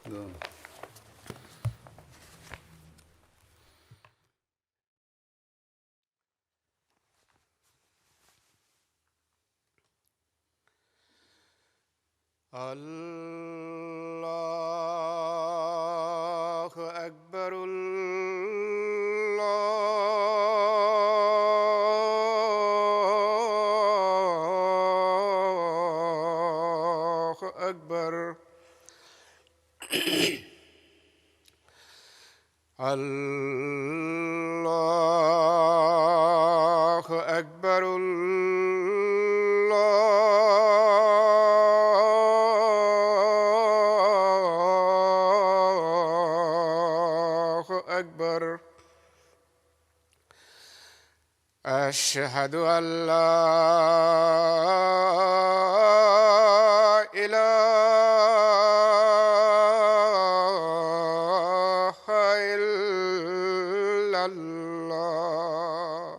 اللہ اکبر اللہ اکبر اللہ اکبر اللہ اکبر اشہد ان لا الہ الا اللہ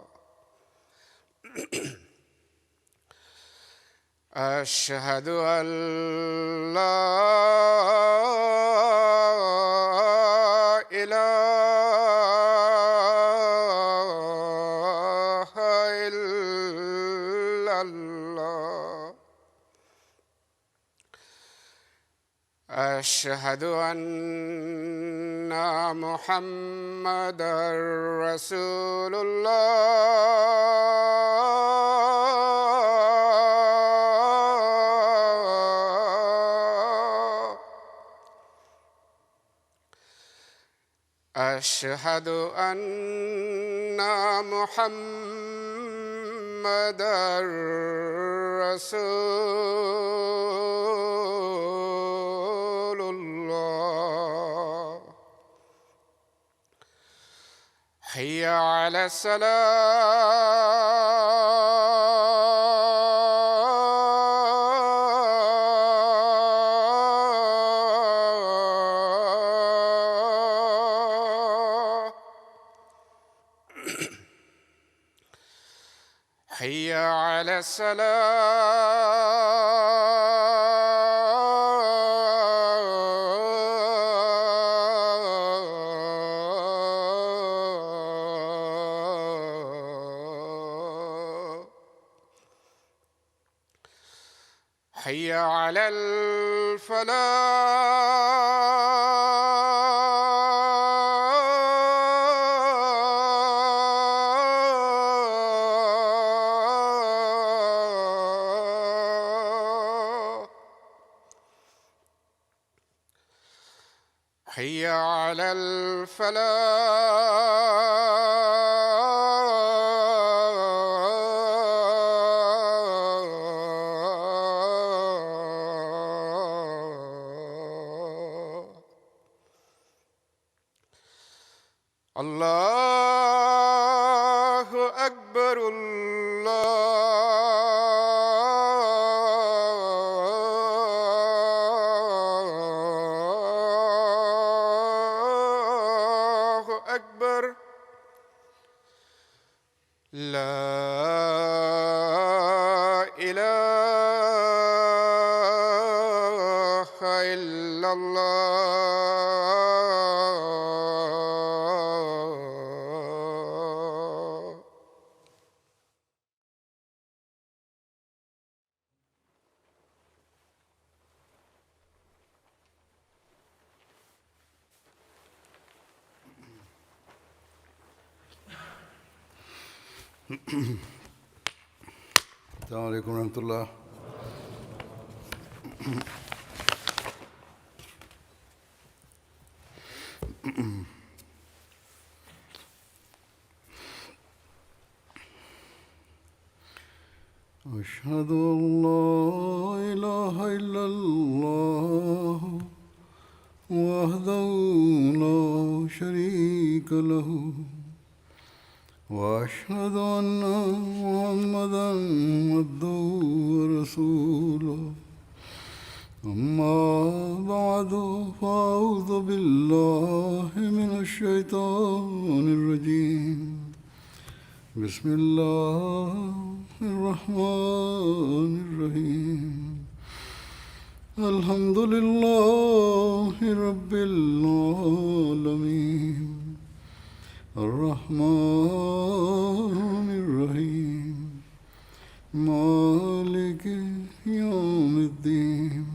اشہد ان لا الہ الا اللہ اشہد ان محمدا رسول اللہ اشہد ان محمدا رسول اللہ حی علی الصلاۃ حی علی الصلاۃ حی علی الفلاح حی علی الفلاح اللہ اکبر اللہ اکبر لا الہ الا اللہ السلام علیکم ورحمۃ اللہ. أشهد أن لا إله إلا الله وحده لا شريك له وأشهد أن محمدا عبده ورسوله أما بعد فأعوذ بالله من الشيطان الرجيم بسم الله الرحمن الرحيم الحمد لله رب العالمين الرحمن الرحيم مالك يوم الدين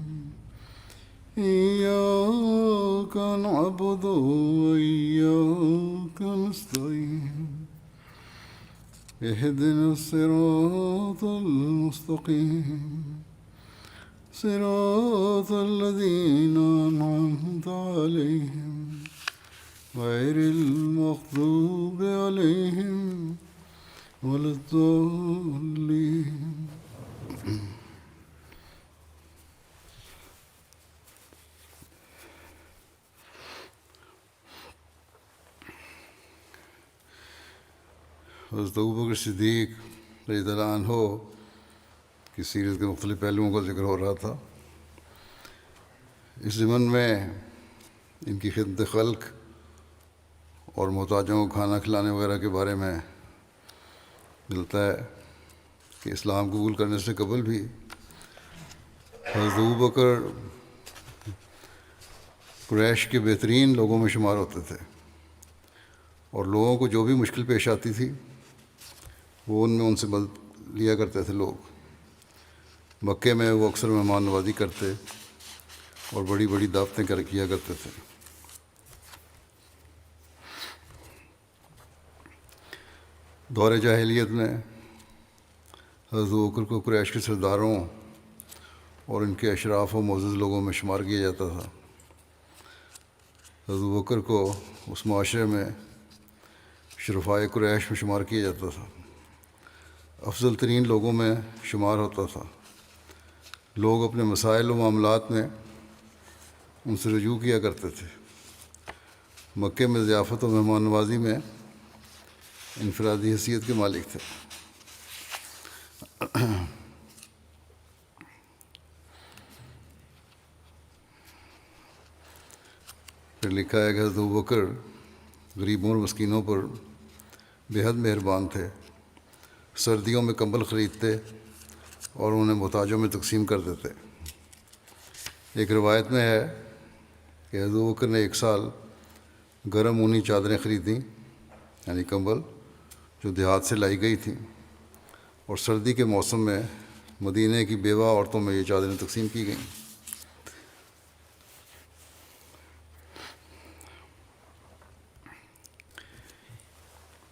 إياك نعبد وإياك نستعين اهدنا الصراط المستقيم صراط الذين أنعمت عليهم غير المغضوب عليهم ولا الضالين. حضرت ابوبکر صدیق رضی اللہ عنہ کی سیرت کے مختلف پہلوؤں کا ذکر ہو رہا تھا. اس ضمن میں ان کی خدمت خلق اور محتاجوں کو کھانا کھلانے وغیرہ کے بارے میں ملتا ہے کہ اسلام قبول کرنے سے قبل بھی حضرت ابوبکر قریش کے بہترین لوگوں میں شمار ہوتے تھے، اور لوگوں کو جو بھی مشکل پیش آتی تھی وہ ان سے مدد لیا کرتے تھے. لوگ مکے میں وہ اکثر مہمان نوازی کرتے اور بڑی بڑی دعوتیں کیا کرتے تھے. دور جاہلیت میں حضرت ابوبکر کو قریش کے سرداروں اور ان کے اشراف و معزز لوگوں میں شمار کیا جاتا تھا. حضرت ابوبکر کو اس معاشرے میں شرفائے قریش میں شمار کیا جاتا تھا، افضل ترین لوگوں میں شمار ہوتا تھا. لوگ اپنے مسائل و معاملات میں ان سے رجوع کیا کرتے تھے. مکے میں ضیافت و مہمان نوازی میں انفرادی حیثیت کے مالک تھے. پھر لکھا ہے کہ حضرت ابوبکر غریبوں اور مسکینوں پر بے حد مہربان تھے. سردیوں میں کمبل خریدتے اور انہیں محتاجوں میں تقسیم کر دیتے. ایک روایت میں ہے کہ حضرت ابوبکر نے ایک سال گرم اونی چادریں خریدیں، یعنی کمبل جو دیہات سے لائی گئی تھیں، اور سردی کے موسم میں مدینہ کی بیوہ عورتوں میں یہ چادریں تقسیم کی گئیں.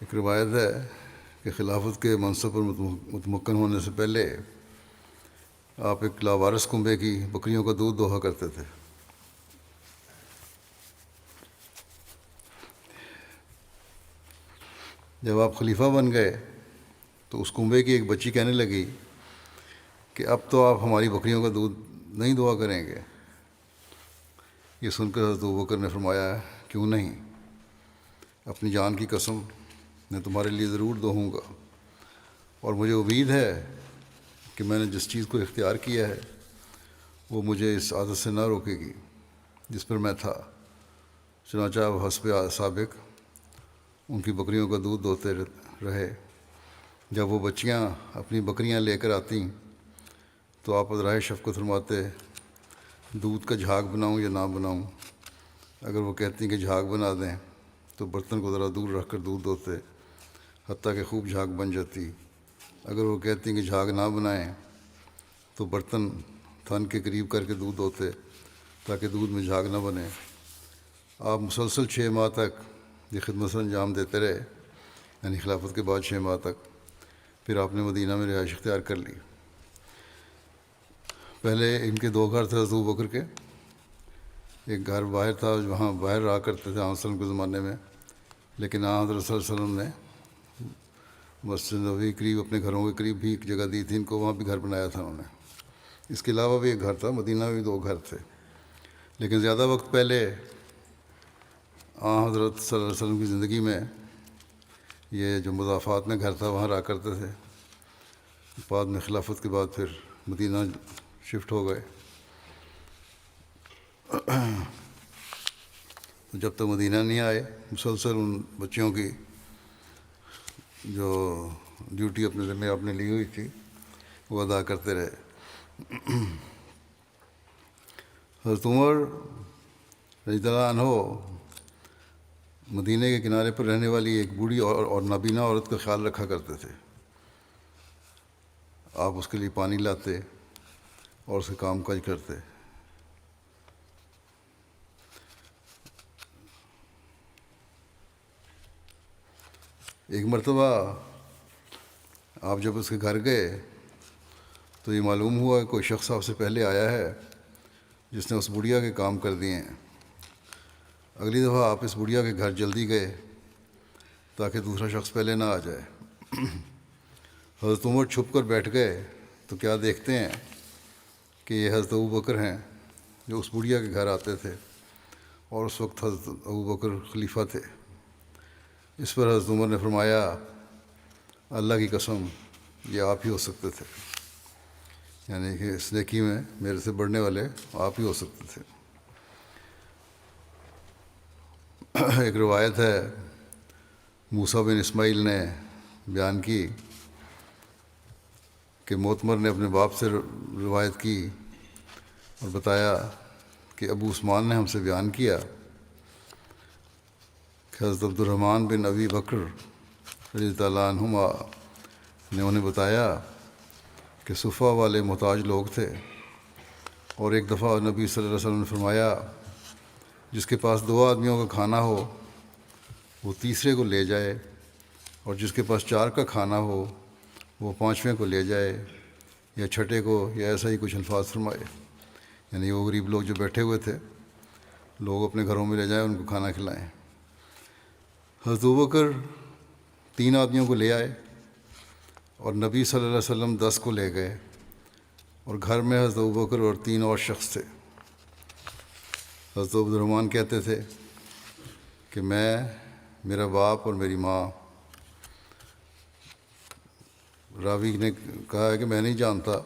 ایک روایت ہے کہ خلافت کے منصب پر متمکن ہونے سے پہلے آپ ایک لاوارث کنبے کی بکریوں کا دودھ دوہا کرتے تھے. جب آپ خلیفہ بن گئے تو اس کنبے کی ایک بچی کہنے لگی کہ اب تو آپ ہماری بکریوں کا دودھ نہیں دعا کریں گے. یہ سن کر حضرت ابوبکر نے فرمایا کیوں نہیں، اپنی جان کی قسم میں تمہارے لیے ضرور دوہوں گا، اور مجھے امید ہے کہ میں نے جس چیز کو اختیار کیا ہے وہ مجھے اس عادت سے نہ روکے گی جس پر میں تھا. چنانچہ اب حسب سابق ان کی بکریوں کا دودھ دوہتے رہے. جب وہ بچیاں اپنی بکریاں لے کر آتیں تو آپ ذرائع شفقت فرماتے دودھ کا جھاگ بناؤں یا نہ بناؤں. اگر وہ کہتی کہ جھاگ بنا دیں تو برتن کو ذرا دور رکھ کر دودھ دوہتے حتیٰ کہ خوب جھاگ بن جاتی. اگر وہ کہتی کہ جھاگ نہ بنائیں تو برتن تھن کے قریب کر کے دودھ دوہتے تاکہ دودھ میں جھاگ نہ بنے. آپ مسلسل 6 ماہ تک یہ خدمت سر انجام دیتے رہے، یعنی خلافت کے بعد 6 ماہ تک. پھر آپ نے مدینہ میں رہائش اختیار کر لی. پہلے ان کے 2 گھر تھے حضرت ابوبکر کے. ایک گھر باہر تھا، وہاں باہر رہا کرتے تھے آن وسلم کے زمانے میں، لیکن حضرت صلی اللہ علیہ وسلم نے مسجد نبوی قریب اپنے گھروں کے قریب بھی ایک جگہ دی تھی ان کو، وہاں بھی گھر بنایا تھا انہوں نے. اس کے علاوہ بھی ایک گھر تھا، مدینہ میں بھی 2 گھر تھے. لیکن زیادہ وقت پہلے حضرت صلی اللہ علیہ وسلم کی زندگی میں یہ جو مضافات میں گھر تھا وہاں رہا کرتے تھے. بعد میں خلافت کے بعد پھر مدینہ شفٹ ہو گئے. جب تک مدینہ نہیں آئے مسلسل ان بچیوں کی جو ڈیوٹی اپنے ذمہ آپ نے لی ہوئی تھی وہ ادا کرتے رہے. حضرت عمر رضی اللہ عنہ مدینہ کے کنارے پر رہنے والی ایک بوڑھی اور نابینا عورت کا خیال رکھا کرتے تھے. آپ اس کے لیے پانی لاتے اور اسے کام کاج کرتے. ایک مرتبہ آپ جب اس کے گھر گئے تو یہ معلوم ہوا کہ کوئی شخص آپ سے پہلے آیا ہے جس نے اس بڑھیا کے کام کر دیے ہیں. اگلی دفعہ آپ اس بڑھیا کے گھر جلدی گئے تاکہ دوسرا شخص پہلے نہ آ جائے. حضرت عمر چھپ کر بیٹھ گئے تو کیا دیکھتے ہیں کہ یہ حضرت ابوبکر ہیں جو اس بڑھیا کے گھر آتے تھے، اور اس وقت حضرت ابوبکر خلیفہ تھے. اس پر حضرت عمر نے فرمایا، اللہ کی قسم یہ آپ ہی ہو سکتے تھے، یعنی کہ اس نیکی میں میرے سے بڑھنے والے آپ ہی ہو سکتے تھے. ایک روایت ہے موسیٰ بن اسماعیل نے بیان کی کہ معتمر نے اپنے باپ سے روایت کی اور بتایا کہ ابو عثمان نے ہم سے بیان کیا کہ حضرت عبد الرحمن بن ابی بکر رضی اللہ عنہما نے انہیں بتایا کہ صفہ والے محتاج لوگ تھے، اور ایک دفعہ نبی صلی اللہ علیہ وسلم نے فرمایا جس کے پاس 2 آدمیوں کا کھانا ہو وہ تیسرے کو لے جائے، اور جس کے پاس 4 کا کھانا ہو وہ 5ویں کو لے جائے، یا چھٹے کو، یا ایسا ہی کچھ الفاظ فرمائے. یعنی وہ غریب لوگ جو بیٹھے ہوئے تھے لوگ اپنے گھروں میں لے جائیں، ان کو کھانا کھلائیں. حضرت ابوبکر 3 آدمیوں کو لے آئے اور نبی صلی اللہ علیہ وسلم 10 کو لے گئے، اور گھر میں حضرت ابوبکر اور 3 اور شخص تھے. حضرت عبد الرحمن کہتے تھے کہ میں، میرا باپ اور میری ماں. راوی نے کہا ہے کہ میں نہیں جانتا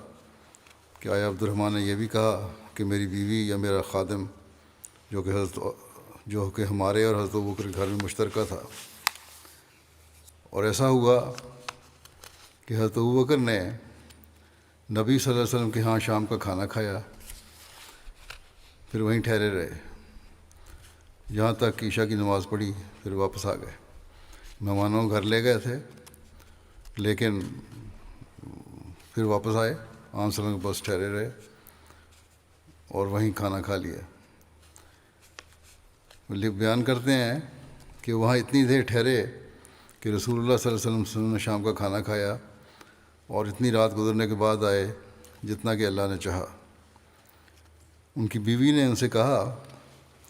کہ آیا عبد الرحمن نے یہ بھی کہا کہ میری بیوی یا میرا خادم، جو کہ ہمارے اور حضرت ابوبکر کے گھر میں مشترکہ تھا. اور ایسا ہوا کہ حضرت ابوبکر نے نبی صلی اللہ علیہ وسلم کے ہاں شام کا کھانا کھایا، پھر وہیں ٹھہرے رہے یہاں تک کہ عشاء کی نماز پڑھی، پھر واپس آ گئے. مہمانوں گھر لے گئے تھے لیکن پھر واپس آئے، عام صلی اللہ علیہ وسلم کے پاس ٹھہرے رہے اور وہیں کھانا کھا لیا. بیان کرتے ہیں کہ وہاں اتنی دیر ٹھہرے کہ رسول اللہ صلی اللہ علیہ وسلم نے شام کا کھانا کھایا، اور اتنی رات گزرنے کے بعد آئے جتنا کہ اللہ نے چاہا. ان کی بیوی نے ان سے کہا،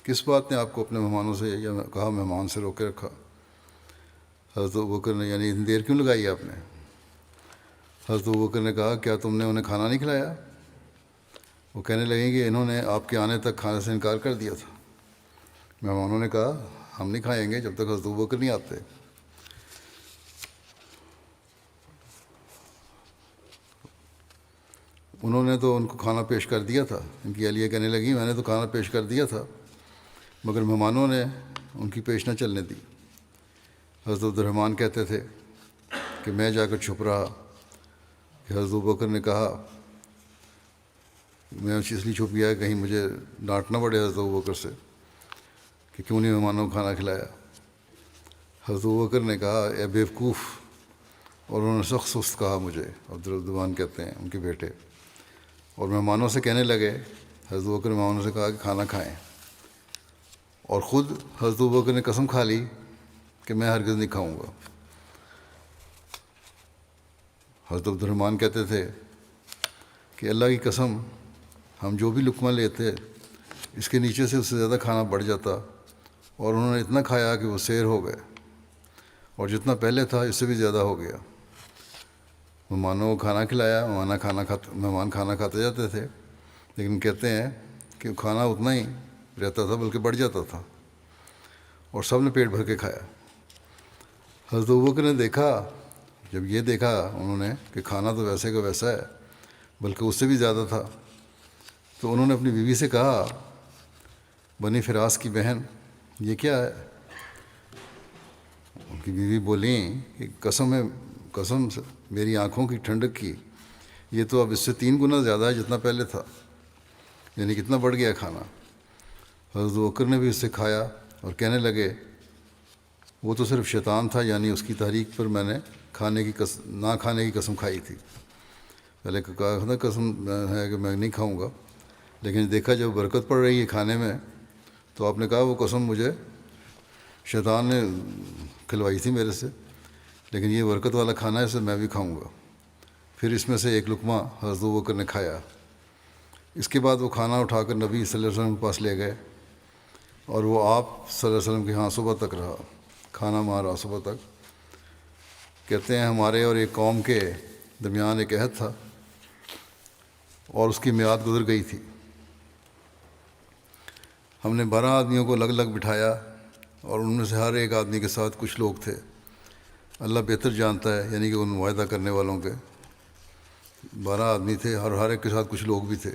کس بات نے آپ کو اپنے مہمانوں سے، یا کہا مہمان سے روکے رکھا؟ حضرت ابوبکر نے، یعنی اتنی دیر کیوں لگائی آپ نے؟ حضرت ابوبکر نے کہا، کیا تم نے انہیں کھانا نہیں کھلایا؟ وہ کہنے لگیں کہ انہوں نے آپ کے آنے تک کھانے سے انکار کر دیا تھا. مہمانوں نے کہا، ہم نہیں کھائیں گے جب تک حضرت ابوبکر نہیں آتے. انہوں نے تو ان کو کھانا پیش کر دیا تھا. ان کی اہلیہ کہنے لگی، میں نے تو کھانا پیش کر دیا تھا مگر مہمانوں نے ان کی پیش نہ چلنے دی. حضرت عبد الرحمن کہتے تھے کہ میں جا کر چھپ رہا کہ حضرت ابوبکر نے کہا، میں اس لیے چھپ گیا کہیں مجھے ڈانٹنا پڑے حضرت ابوبکر سے کہ کیوں نہیں مہمانوں کو کھانا کھلایا. حضرت ابوبکر نے کہا، اے بیوقوف، اور انہوں نے سخت سست کہا مجھے. عبد الرحمن کہتے ہیں ان کے بیٹے. اور مہمانوں سے کہنے لگے، حضرت ابوبکر نے مہمانوں سے کہا کہ کھانا کھائیں، اور خود حضرت ابوبکر نے قسم کھا لی کہ میں ہرگز نہیں کھاؤں گا. حضرت عبد الرحمن کہتے تھے کہ اللہ کی قسم ہم جو بھی لقمہ لیتے اس کے نیچے سے اس سے زیادہ کھانا بڑھ جاتا، اور انہوں نے اتنا کھایا کہ وہ سیر ہو گئے، اور جتنا پہلے تھا اس سے بھی زیادہ ہو گیا. مہمانوں کو کھانا کھلایا، مہمان کھانا کھاتے جاتے تھے، لیکن کہتے ہیں کہ کھانا اتنا ہی رہتا تھا بلکہ بڑھ جاتا تھا، اور سب نے پیٹ بھر کے کھایا. حضرت ابوبکر نے دیکھا، جب یہ دیکھا انہوں نے کہ کھانا تو ویسے کا ویسا ہے بلکہ اس سے بھی زیادہ تھا، تو انہوں نے اپنی بیوی سے کہا، بنی فراس کی بہن، یہ کیا ہے؟ ان کی بیوی بولیں کہ قسم سے میری آنکھوں کی ٹھنڈک کی، یہ تو اب اس سے 3 گنا زیادہ ہے جتنا پہلے تھا. یعنی کتنا بڑھ گیا کھانا۔ حضرت بکر نے بھی اس سے کھایا اور کہنے لگے وہ تو صرف شیطان تھا، یعنی اس کی تحریک پر میں نے نہ کھانے کی قسم کھائی تھی۔ پہلے کہا تھا قسم ہے کہ میں نہیں کھاؤں گا، لیکن دیکھا جب برکت پڑ رہی ہے کھانے میں تو آپ نے کہا وہ قسم مجھے شیطان نے کھلوائی تھی میرے سے، لیکن یہ برکت والا کھانا ہے، اسے میں بھی کھاؤں گا۔ پھر اس میں سے ایک لقمہ حضرت ابوبکر نے کھایا۔ اس کے بعد وہ کھانا اٹھا کر نبی صلی اللہ علیہ وسلم کے پاس لے گئے اور وہ آپ صلی اللہ علیہ وسلم کے ہاں صبح تک رہا، کھانا وہاں رہا صبح تک۔ کہتے ہیں ہمارے اور ایک قوم کے درمیان ایک عہد تھا اور اس کی میعاد گزر گئی تھی۔ ہم نے 12 آدمیوں کو الگ الگ بٹھایا اور ان میں سے ہر ایک آدمی کے ساتھ کچھ لوگ تھے۔ اللہ بہتر جانتا ہے، یعنی کہ ان معاہدہ کرنے والوں کے 12 آدمی تھے اور ہر ایک کے ساتھ کچھ لوگ بھی تھے۔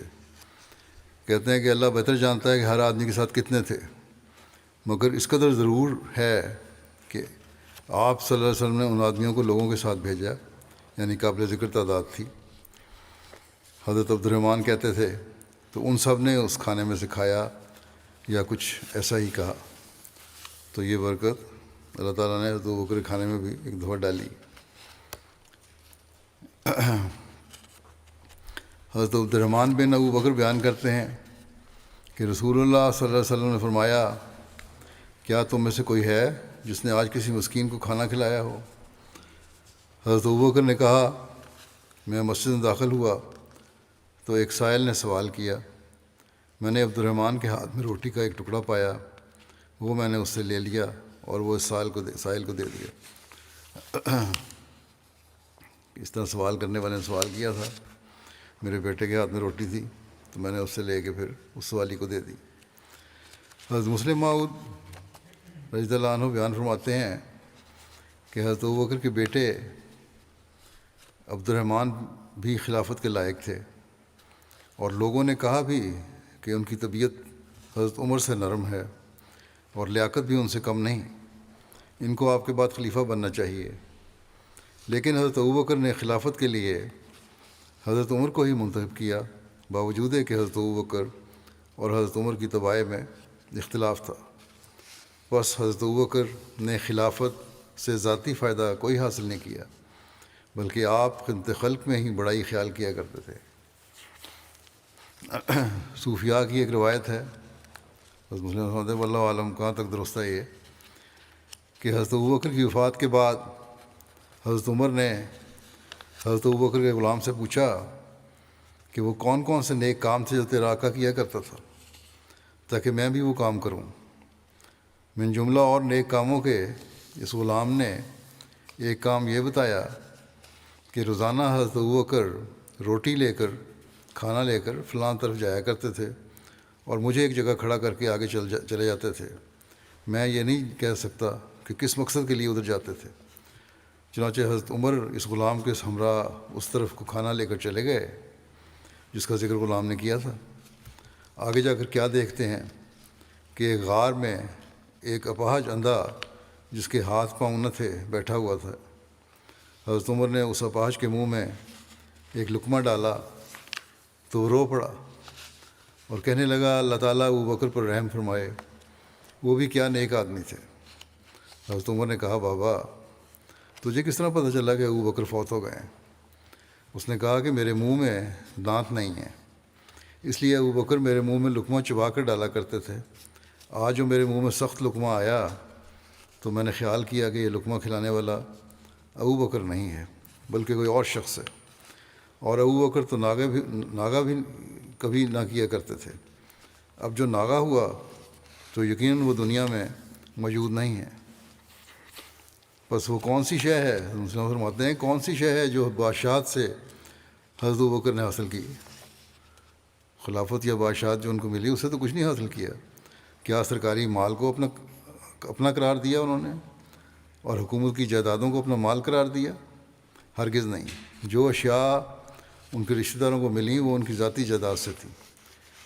کہتے ہیں کہ اللہ بہتر جانتا ہے کہ ہر آدمی کے ساتھ کتنے تھے، مگر اس قدر ضرور ہے کہ آپ صلی اللہ علیہ وسلم نے ان آدمیوں کو لوگوں کے ساتھ بھیجا، یعنی قابل ذکر تعداد تھی۔ حضرت عبد الرحمن کہتے تھے تو ان سب نے اس کھانے میں سے کھایا یا کچھ ایسا ہی کہا، تو یہ برکت اللہ تعالیٰ نے حضرت ابوبکر کے کھانے میں بھی ایک دفعہ ڈالی۔ حضرت عبد الرحمن بن ابو بکر بیان کرتے ہیں کہ رسول اللہ صلی اللہ علیہ وسلم نے فرمایا کیا تم میں سے کوئی ہے جس نے آج کسی مسکین کو کھانا کھلایا ہو؟ حضرت ابوبکر نے کہا میں مسجد میں داخل ہوا تو ایک سائل نے سوال کیا، میں نے عبد الرحمن کے ہاتھ میں روٹی کا ایک ٹکڑا پایا، وہ میں نے اس سے لے لیا اور وہ اس سائل کو دے دیا۔ اس طرح سوال کرنے والے نے سوال کیا تھا، میرے بیٹے کے ہاتھ میں روٹی تھی تو میں نے اس سے لے کے پھر اس سوالی کو دے دی۔ حضرت مسلم موعود رضی اللہ عنہ بیان فرماتے ہیں کہ حضرت ابوبکر کے بیٹے عبد الرحمن بھی خلافت کے لائق تھے، اور لوگوں نے کہا بھی کہ ان کی طبیعت حضرت عمر سے نرم ہے اور لیاقت بھی ان سے کم نہیں، ان کو آپ کے بعد خلیفہ بننا چاہیے۔ لیکن حضرت ابوبکر نے خلافت کے لیے حضرت عمر کو ہی منتخب کیا، باوجود کہ حضرت ابوبکر اور حضرت عمر کی طباع میں اختلاف تھا۔ بس حضرت ابوبکر نے خلافت سے ذاتی فائدہ کوئی حاصل نہیں کیا، بلکہ آپ خدمت خلق میں ہی بڑائی خیال کیا کرتے تھے۔ صوفیاء کی ایک روایت ہے، حضرت مسلم رحمۃ اللہ عالم کہاں تک درست ہے یہ، کہ حضرت ابوبکر کی وفات کے بعد حضرت عمر نے حضرت ابوبکر کے غلام سے پوچھا کہ وہ کون کون سے نیک کام تھے جو تیرا آقا کیا کرتا تھا تاکہ میں بھی وہ کام کروں۔ من جملہ اور نیک کاموں کے اس غلام نے ایک کام یہ بتایا کہ روزانہ حضرت ابوبکر روٹی لے کر کھانا لے کر فلاں طرف جایا کرتے تھے اور مجھے ایک جگہ کھڑا کر کے آگے چلے جاتے تھے۔ میں یہ نہیں کہہ سکتا کہ کس مقصد کے لیے ادھر جاتے تھے۔ چنانچہ حضرت عمر اس غلام کے ہمراہ اس طرف کو کھانا لے کر چلے گئے جس کا ذکر غلام نے کیا تھا۔ آگے جا کر کیا دیکھتے ہیں کہ ایک غار میں ایک اپاہج اندھا جس کے ہاتھ پاؤں نہ تھے بیٹھا ہوا تھا۔ حضرت عمر نے اس اپاہج کے منہ میں ایک لقمہ ڈالا تو وہ رو پڑا اور کہنے لگا اللہ تعالیٰ ابوبکر پر رحم فرمائے، وہ بھی کیا نیک آدمی تھے۔ حضرت عمر نے کہا بابا تجھے کس طرح پتہ چلا کہ ابوبکر فوت ہو گئے ہیں؟ اس نے کہا کہ میرے منہ میں دانت نہیں ہیں، اس لیے ابوبکر میرے منہ میں لقمہ چبا کر ڈالا کرتے تھے۔ آج جو میرے منہ میں سخت لقمہ آیا تو میں نے خیال کیا کہ یہ لقمہ کھلانے والا ابوبکر نہیں ہے بلکہ کوئی اور شخص ہے، اور ابوبکر تو ناگا بھی کبھی نہ کیا کرتے تھے۔ اب جو ناگا ہوا تو یقیناً وہ دنیا میں موجود نہیں ہے۔ بس وہ کون سی شے ہے، مسلم فرماتے ہیں کون سی شے ہے جو بادشاہت سے حضرت ابوبکر نے حاصل کی؟ خلافت یا بادشاہت جو ان کو ملی اسے تو کچھ نہیں حاصل کیا۔ کیا سرکاری مال کو اپنا قرار دیا انہوں نے اور حکومت کی جائیدادوں کو اپنا مال قرار دیا؟ ہرگز نہیں۔ جو اشیاء ان کے رشتہ داروں کو ملیں وہ ان کی ذاتی جائیداد سے تھی،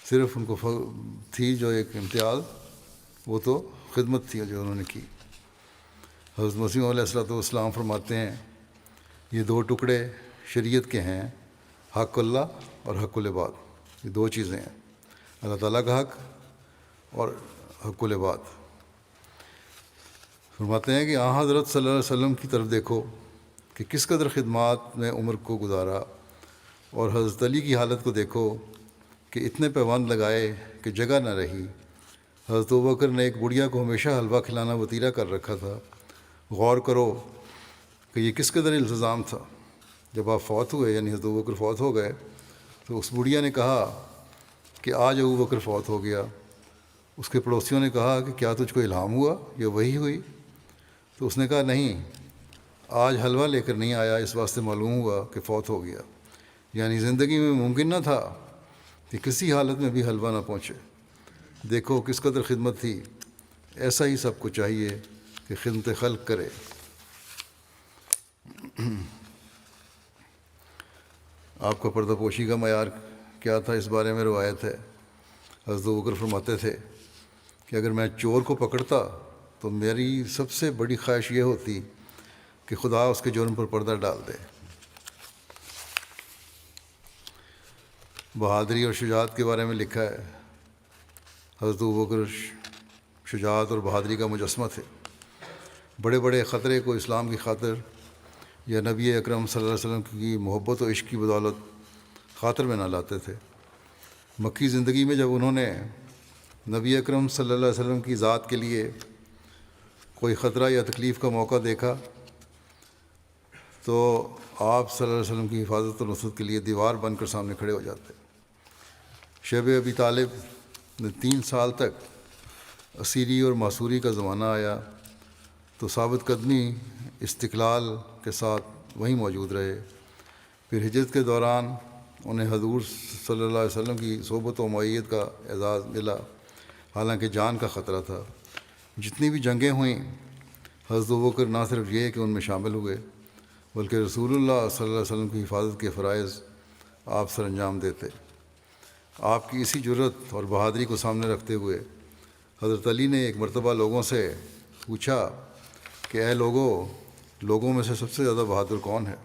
صرف ان کو تھی جو ایک امتیاز، وہ تو خدمت تھی جو انہوں نے کی۔ حضرت مسیح علیہ الصلوۃ والسلام فرماتے ہیں یہ دو ٹکڑے شریعت کے ہیں، حق اللہ اور حق العباد، یہ دو چیزیں ہیں۔ اللہ تعالیٰ کا حق اور حق العباد۔ فرماتے ہیں کہ حضرت صلی اللہ علیہ وسلم کی طرف دیکھو کہ کس قدر خدمات میں عمر کو گزارا، اور حضرت علی کی حالت کو دیکھو کہ اتنے پیوند لگائے کہ جگہ نہ رہی۔ حضرت ابوبکر نے ایک بڑھیا کو ہمیشہ حلوہ کھلانا وطیرہ کر رکھا تھا۔ غور کرو کہ یہ کس قدر التزام تھا۔ جب آپ فوت ہوئے، یعنی حضرت ابوبکر فوت ہو گئے، تو اس بڑھیا نے کہا کہ آج ابوبکر فوت ہو گیا۔ اس کے پڑوسیوں نے کہا کہ کیا تجھ کو الہام ہوا یا وحی ہوئی؟ تو اس نے کہا نہیں، آج حلوہ لے کر نہیں آیا، اس واسطے معلوم ہوا کہ فوت ہو گیا۔ یعنی زندگی میں ممکن نہ تھا کہ کسی حالت میں بھی حلوہ نہ پہنچے۔ دیکھو کس قدر خدمت تھی۔ ایسا ہی سب کو چاہیے کہ خدمت خلق کرے۔ آپ کا پردہ پوشی کا معیار کیا تھا، اس بارے میں روایت ہے۔ حضرت ابوبکر فرماتے تھے کہ اگر میں چور کو پکڑتا تو میری سب سے بڑی خواہش یہ ہوتی کہ خدا اس کے جرم پر پردہ ڈال دے۔ بہادری اور شجاعت کے بارے میں لکھا ہے، حضرت ابوبکر شجاعت اور بہادری کا مجسمہ تھے۔ بڑے بڑے خطرے کو اسلام کی خاطر یا نبی اکرم صلی اللہ علیہ وسلم کی محبت و عشق کی بدولت خاطر میں نہ لاتے تھے۔ مکی زندگی میں جب انہوں نے نبی اکرم صلی اللہ علیہ وسلم کی ذات کے لیے کوئی خطرہ یا تکلیف کا موقع دیکھا تو آپ صلی اللہ علیہ وسلم کی حفاظت اور نصرت کے لیے دیوار بن کر سامنے کھڑے ہو جاتے۔ شیب ابی طالب نے 3 سال تک اسیری اور معصوری کا زمانہ آیا تو ثابت قدمی استقلال کے ساتھ وہیں موجود رہے۔ پھر ہجرت کے دوران انہیں حضور صلی اللہ علیہ وسلم کی صحبت و معیت کا اعزاز ملا، حالانکہ جان کا خطرہ تھا۔ جتنی بھی جنگیں ہوئیں، حضرت ابوبکر نہ صرف یہ کہ ان میں شامل ہوئے بلکہ رسول اللہ صلی اللہ علیہ وسلم کی حفاظت کے فرائض آپ سر انجام دیتے۔ آپ کی اسی جرت اور بہادری کو سامنے رکھتے ہوئے حضرت علی نے ایک مرتبہ لوگوں سے پوچھا کہ اے لوگوں میں سے سب سے زیادہ بہادر کون ہے؟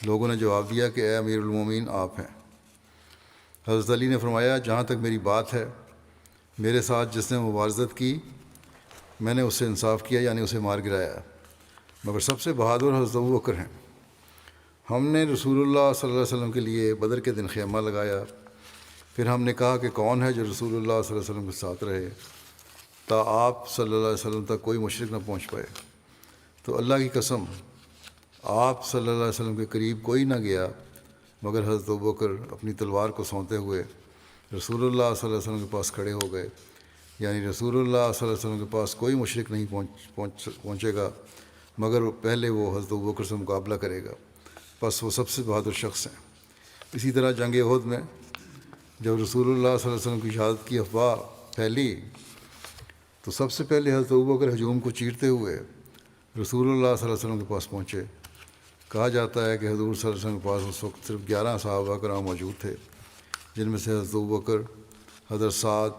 لوگوں نے جواب دیا کہ اے امیر المومنین آپ ہیں۔ حضرت علی نے فرمایا جہاں تک میری بات ہے، میرے ساتھ جس نے مبارزت کی میں نے اس سے انصاف کیا، یعنی اسے مار گرایا، مگر سب سے بہادر حضرت ابوبکر ہیں۔ ہم نے رسول اللہ صلی اللہ علیہ وسلم کے لیے بدر کے دن خیمہ لگایا، پھر ہم نے کہا کہ کون ہے جو رسول اللہ صلی اللہ علیہ وسلم کے ساتھ رہے تا آپ صلی اللہ علیہ وسلم تک کوئی مشرک نہ پہنچ پائے۔ تو اللہ کی قسم آپ صلی اللہ علیہ وسلم کے قریب کوئی نہ گیا مگر حضرت ابوبکر اپنی تلوار کو سونتے ہوئے رسول اللہ صلی اللہ علیہ وسلم کے پاس کھڑے ہو گئے، یعنی رسول اللہ صلی اللہ علیہ وسلم کے پاس کوئی مشرک نہیں پہنچے گا مگر پہلے وہ حضرت ابوبکر سے مقابلہ کرے گا، بس وہ سب سے بہادر شخص ہیں۔ اسی طرح جنگ احد میں جب رسول اللہ صلی اللہ علیہ وسلم کی شہادت کی افواہ پھیلی تو سب سے پہلے حضرت ابوبکر ہجوم کو چیرتے ہوئے رسول اللہ صلی اللہ علیہ وسلم کے پاس پہنچے۔ کہا جاتا ہے کہ حضور صلی اللہ علیہ وسلم کے پاس اس وقت صرف 11 صحابہ کرام موجود تھے، جن میں سے حضرت ابوبکر، حضرت سعد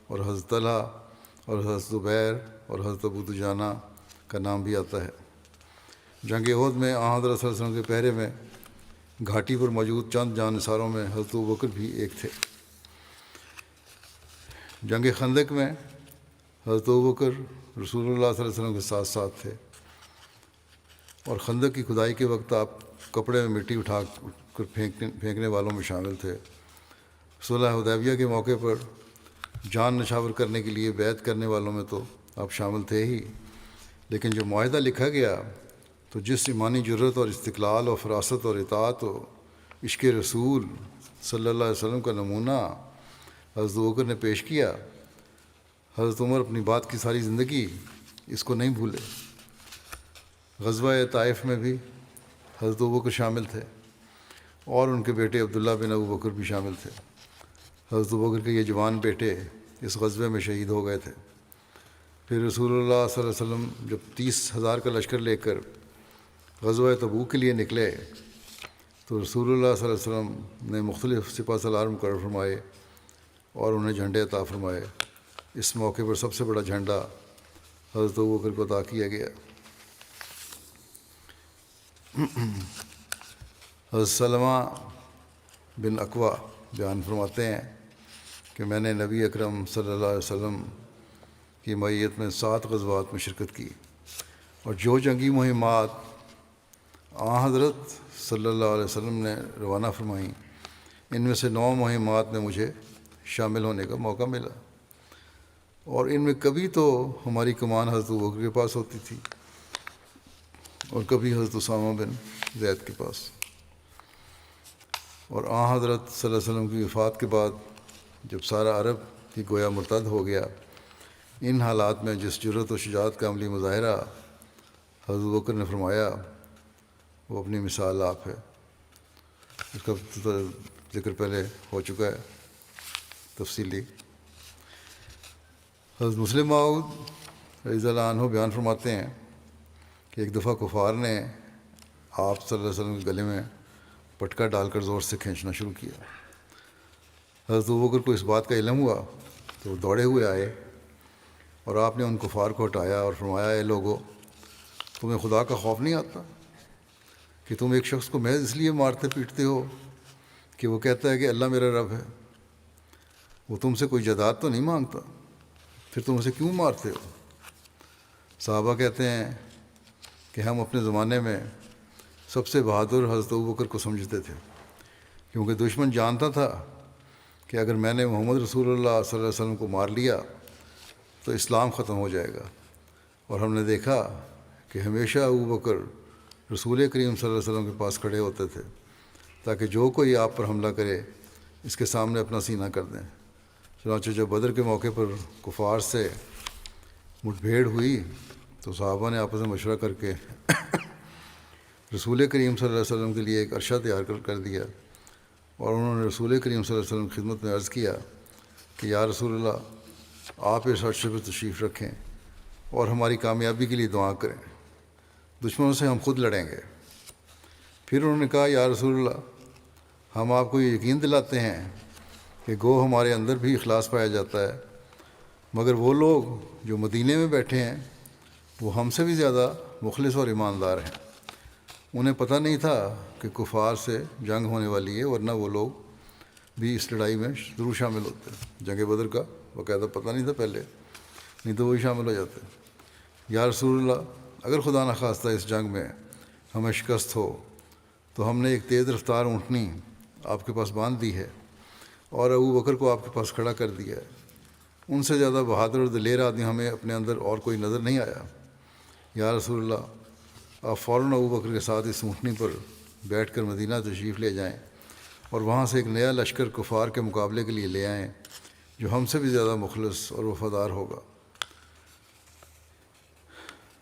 اور حضرت طلحہ اور حضرت زبیر اور حضرت ابو دجانہ کا نام بھی آتا ہے۔ جنگ احد میں حضرت صلی اللہ علیہ وسلم کے پہرے میں گھاٹی پر موجود چند جان نثاروں میں حضرت ابوبکر بھی ایک تھے۔ جنگ خندق میں حضرت ابوبکر رسول اللہ صلی اللہ علیہ وسلم کے ساتھ ساتھ تھے، اور خندق کی کھدائی کے وقت آپ کپڑے میں مٹی اٹھا کر پھینکنے والوں میں شامل تھے۔ صلح حدیبیہ کے موقع پر جان نچھاور کرنے کے لیے بیعت کرنے والوں میں تو آپ شامل تھے ہی، لیکن جو معاہدہ لکھا گیا تو جس ایمانی جرت اور استقلال اور فراست اور اطاعت و عشق رسول صلی اللہ علیہ وسلم کا نمونہ حضرت ابوبکر نے پیش کیا، حضرت عمر اپنی بات کی ساری زندگی اس کو نہیں بھولے۔ غزوہ طائف میں بھی حضرت ابوبکر شامل تھے اور ان کے بیٹے عبداللہ بن ابوبکر بھی شامل تھے۔ حضرت ابوبکر کے یہ جوان بیٹے اس غزوے میں شہید ہو گئے تھے۔ پھر رسول اللہ صلی اللہ علیہ وسلم جب 30,000 کا لشکر لے کر غزوہ تبوک کے لیے نکلے تو رسول اللہ صلی اللہ علیہ وسلم نے مختلف سپہ سالار مقرر فرمائے اور انہیں جھنڈے عطا فرمائے۔ اس موقع پر سب سے بڑا جھنڈا حضرت ابوبکر کو عطا کیا گیا۔ حضرت سلمہ بن اکوع بیان فرماتے ہیں کہ میں نے نبی اکرم صلی اللہ علیہ وسلم کی معیت میں 7 غزوات میں شرکت کی، اور جو جنگی مہمات حضرت صلی اللہ علیہ وسلم نے روانہ فرمائیں، ان میں سے 9 مہمات میں مجھے شامل ہونے کا موقع ملا، اور ان میں کبھی تو ہماری کمان حضرت ابوبکر کے پاس ہوتی تھی اور کبھی حضرت اسامہ بن زید کے پاس۔ اور حضرت صلی اللہ علیہ وسلم کی وفات کے بعد جب سارا عرب ہی گویا مرتد ہو گیا، ان حالات میں جس جرأت و شجاعت کا عملی مظاہرہ حضرت ابوبکر نے فرمایا، وہ اپنی مثال آپ ہے۔ اس کا ذکر پہلے ہو چکا ہے تفصیلی۔ حضرت مسلم موعود رضی اللہ عنہ بیان فرماتے ہیں کہ ایک دفعہ کفار نے آپ صلی اللہ علیہ وسلم کے گلے میں پٹکا ڈال کر زور سے کھینچنا شروع کیا۔ حضرت ابوبکر کو اس بات کا علم ہوا تو وہ دوڑے ہوئے آئے اور آپ نے ان کفار کو ہٹایا اور فرمایا، اے لوگو، تمہیں خدا کا خوف نہیں آتا کہ تم ایک شخص کو محض اس لیے مارتے پیٹتے ہو کہ وہ کہتا ہے کہ اللہ میرا رب ہے؟ وہ تم سے کوئی جائیداد تو نہیں مانگتا، پھر تم اسے کیوں مارتے ہو؟ صحابہ کہتے ہیں کہ ہم اپنے زمانے میں سب سے بہادر حضرت ابوبکر کو سمجھتے تھے، کیونکہ دشمن جانتا تھا کہ اگر میں نے محمد رسول اللہ صلی اللہ علیہ وسلم کو مار لیا تو اسلام ختم ہو جائے گا، اور ہم نے دیکھا کہ ہمیشہ ابوبکر رسول کریم صلی اللہ علیہ وسلم کے پاس کھڑے ہوتے تھے تاکہ جو کوئی آپ پر حملہ کرے اس کے سامنے اپنا سینہ کر دیں۔ چنانچہ جب بدر کے موقع پر کفار سے مٹ بھیڑ ہوئی تو صحابہ نے آپس میں مشورہ کر کے رسول کریم صلی اللہ علیہ وسلم کے لیے ایک عرشہ تیار کر دیا، اور انہوں نے رسول کریم صلی اللہ علیہ وسلم کی خدمت میں عرض کیا کہ یا رسول اللہ، آپ اس عرشے پہ تشریف رکھیں اور ہماری کامیابی کے لیے دعا کریں، دشمنوں سے ہم خود لڑیں گے۔ پھر انہوں نے کہا، یا رسول اللہ، ہم آپ کو یہ یقین دلاتے ہیں کہ گو ہمارے اندر بھی اخلاص پایا جاتا ہے، مگر وہ لوگ جو مدینے میں بیٹھے ہیں وہ ہم سے بھی زیادہ مخلص اور ایماندار ہیں۔ انہیں پتہ نہیں تھا کہ کفار سے جنگ ہونے والی ہے، ورنہ وہ لوگ بھی اس لڑائی میں ضرور شامل ہوتے۔ جنگ بدر کا باقاعدہ پتہ نہیں تھا پہلے، نہیں تو وہی شامل ہو جاتے۔ یا رسول اللہ، اگر خدا نخواستہ اس جنگ میں ہمیں شکست ہو تو ہم نے ایک تیز رفتار اونٹنی آپ کے پاس باندھ دی ہے اور ابوبکر کو آپ کے پاس کھڑا کر دیا ہے، ان سے زیادہ بہادر اور دلیر آدمی ہمیں اپنے اندر اور کوئی نظر نہیں آیا۔ یا رسول اللہ، آپ فوراً ابوبکر کے ساتھ اس اونٹنی پر بیٹھ کر مدینہ تشریف لے جائیں اور وہاں سے ایک نیا لشکر کفار کے مقابلے کے لیے لے آئیں جو ہم سے بھی زیادہ مخلص اور وفادار ہوگا۔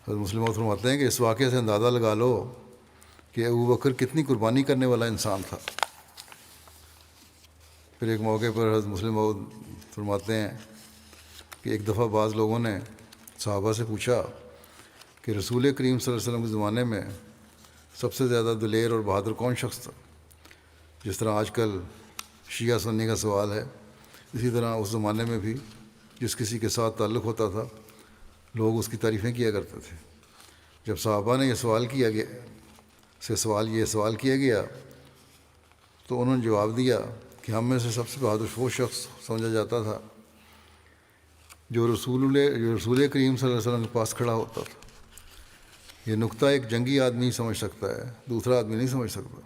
حضرت مسلم موعود فرماتے ہیں کہ اس واقعے سے اندازہ لگا لو کہ ابوبکر کتنی قربانی کرنے والا انسان تھا۔ پھر ایک موقع پر حضرت مسلم موعود فرماتے ہیں کہ ایک دفعہ بعض لوگوں نے صحابہ سے پوچھا کہ رسول کریم صلی اللہ علیہ وسلم کے زمانے میں سب سے زیادہ دلیر اور بہادر کون شخص تھا؟ جس طرح آج کل شیعہ سنی کا سوال ہے، اسی طرح اس زمانے میں بھی جس کسی کے ساتھ تعلق ہوتا تھا لوگ اس کی تعریفیں کیا کرتے تھے۔ جب صحابہ نے یہ سوال کیا گیا تو انہوں نے جواب دیا کہ ہم میں سے سب سے بہادر وہ شخص سمجھا جاتا تھا جو رسول کریم صلی اللہ علیہ وسلم کے پاس کھڑا ہوتا تھا۔ یہ نقطہ ایک جنگی آدمی سمجھ سکتا ہے، دوسرا آدمی نہیں سمجھ سکتا۔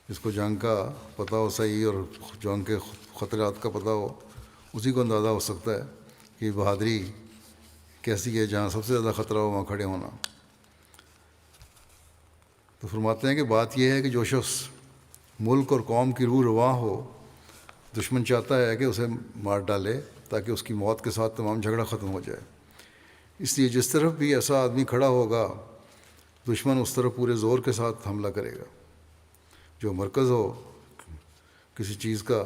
جس کو جنگ کا پتہ ہو صحیح اور جنگ کے خطرات کا پتہ ہو، اسی کو اندازہ ہو سکتا ہے کہ بہادری کیسی ہے، جہاں سب سے زیادہ خطرہ ہو وہاں کھڑے ہونا۔ تو فرماتے ہیں کہ بات یہ ہے کہ جو شخص ملک اور قوم کی روح رواں ہو، دشمن چاہتا ہے کہ اسے مار ڈالے تاکہ اس کی موت کے ساتھ تمام جھگڑا ختم ہو جائے۔ اس لیے جس طرف بھی ایسا آدمی کھڑا ہوگا دشمن اس طرف پورے زور کے ساتھ حملہ کرے گا۔ جو مرکز ہو کسی چیز کا،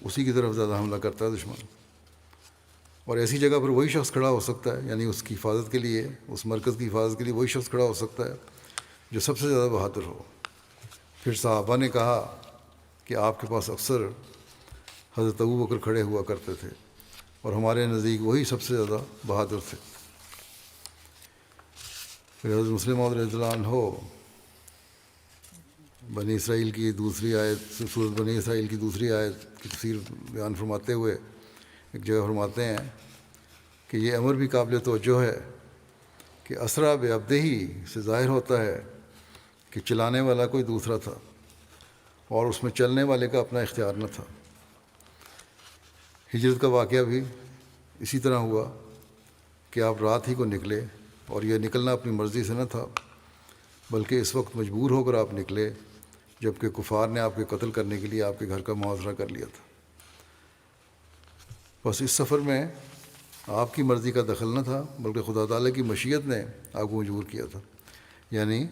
اسی کی طرف زیادہ حملہ کرتا ہے دشمن، اور ایسی جگہ پر وہی شخص کھڑا ہو سکتا ہے، یعنی اس کی حفاظت کے لیے، اس مرکز کی حفاظت کے لیے وہی شخص کھڑا ہو سکتا ہے جو سب سے زیادہ بہادر ہو۔ پھر صحابہ نے کہا کہ آپ کے پاس اکثر حضرت ابوبکر کھڑے ہوا کرتے تھے اور ہمارے نزدیک وہی سب سے زیادہ بہادر تھے۔ پھر حضرت مسلم موعود رضی اللہ عنہ بنی اسرائیل کی دوسری آیت، سورۃ بنی اسرائیل کی دوسری آیت کی تفسیر بیان فرماتے ہوئے ایک جگہ فرماتے ہیں کہ یہ امر بھی قابل توجہ ہے کہ اسرا بعبدہ سے ظاہر ہوتا ہے کہ چلانے والا کوئی دوسرا تھا اور اس میں چلنے والے کا اپنا اختیار نہ تھا۔ ہجرت کا واقعہ بھی اسی طرح ہوا کہ آپ رات ہی کو نکلے، اور یہ نکلنا اپنی مرضی سے نہ تھا، بلکہ اس وقت مجبور ہو کر آپ نکلے جب کہ کفار نے آپ کے قتل کرنے کے لیے آپ کے گھر کا محاصرہ کر لیا تھا۔ بس اس سفر میں آپ کی مرضی کا دخل نہ تھا، بلکہ خدا تعالیٰ کی مشیت نے آپ کو مجبور کیا تھا، یعنی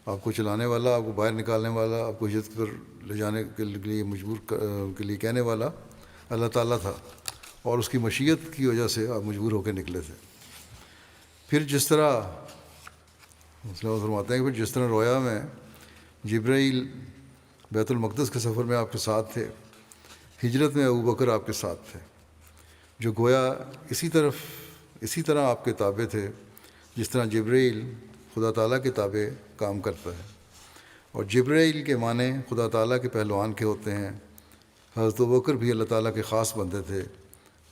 آپ کو چلانے والا، آپ کو باہر نکالنے والا، آپ کو ہجرت پر لے جانے کے لیے مجبور کے لیے کہنے والا اللہ تعالیٰ تھا، اور اس کی مشیت کی وجہ سے آپ مجبور ہو کے نکلے تھے۔ پھر جس طرح فرماتے ہیں کہ پھر جس طرح رویا میں جبرائیل بیت المقدس کے سفر میں آپ کے ساتھ تھے، ہجرت میں ابوبکر آپ کے ساتھ تھے، جو گویا اسی طرح آپ کے تابع تھے جس طرح جبرائیل خدا تعالیٰ کے تابع کام کرتا ہے۔ اور جبرائیل کے معنی خدا تعالیٰ کے پہلوان کے ہوتے ہیں۔ حضرت ابوبکر بھی اللہ تعالیٰ کے خاص بندے تھے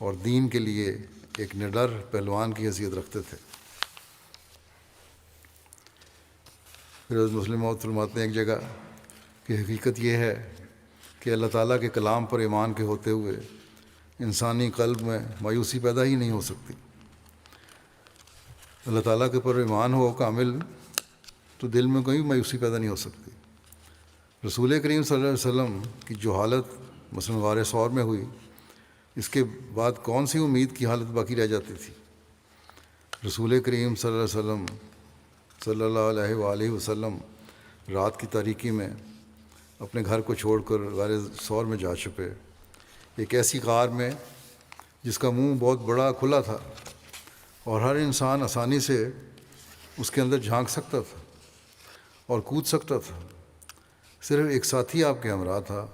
اور دین کے لیے ایک نڈر پہلوان کی حیثیت رکھتے تھے۔ پھر حضرت مسلم موعود فرماتے ہیں ایک جگہ کہ حقیقت یہ ہے کہ اللہ تعالیٰ کے کلام پر ایمان کے ہوتے ہوئے انسانی قلب میں مایوسی پیدا ہی نہیں ہو سکتی۔ اللہ تعالیٰ کے پر ایمان ہو کامل تو دل میں کوئی مایوسی پیدا نہیں ہو سکتی۔ رسول کریم صلی اللہ علیہ وسلم کی جو حالت مثلاً غار ثور میں ہوئی، اس کے بعد کون سی امید کی حالت باقی رہ جاتی تھی؟ رسول کریم صلی اللہ علیہ وآلہ وسلم رات کی تاریکی میں اپنے گھر کو چھوڑ کر غار ثور میں جا چھپے، ایک ایسی غار میں جس کا منہ بہت بڑا کھلا تھا اور ہر انسان آسانی سے اس کے اندر جھانک سکتا تھا اور کود سکتا تھا۔ صرف ایک ساتھی آپ کے ہمراہ تھا،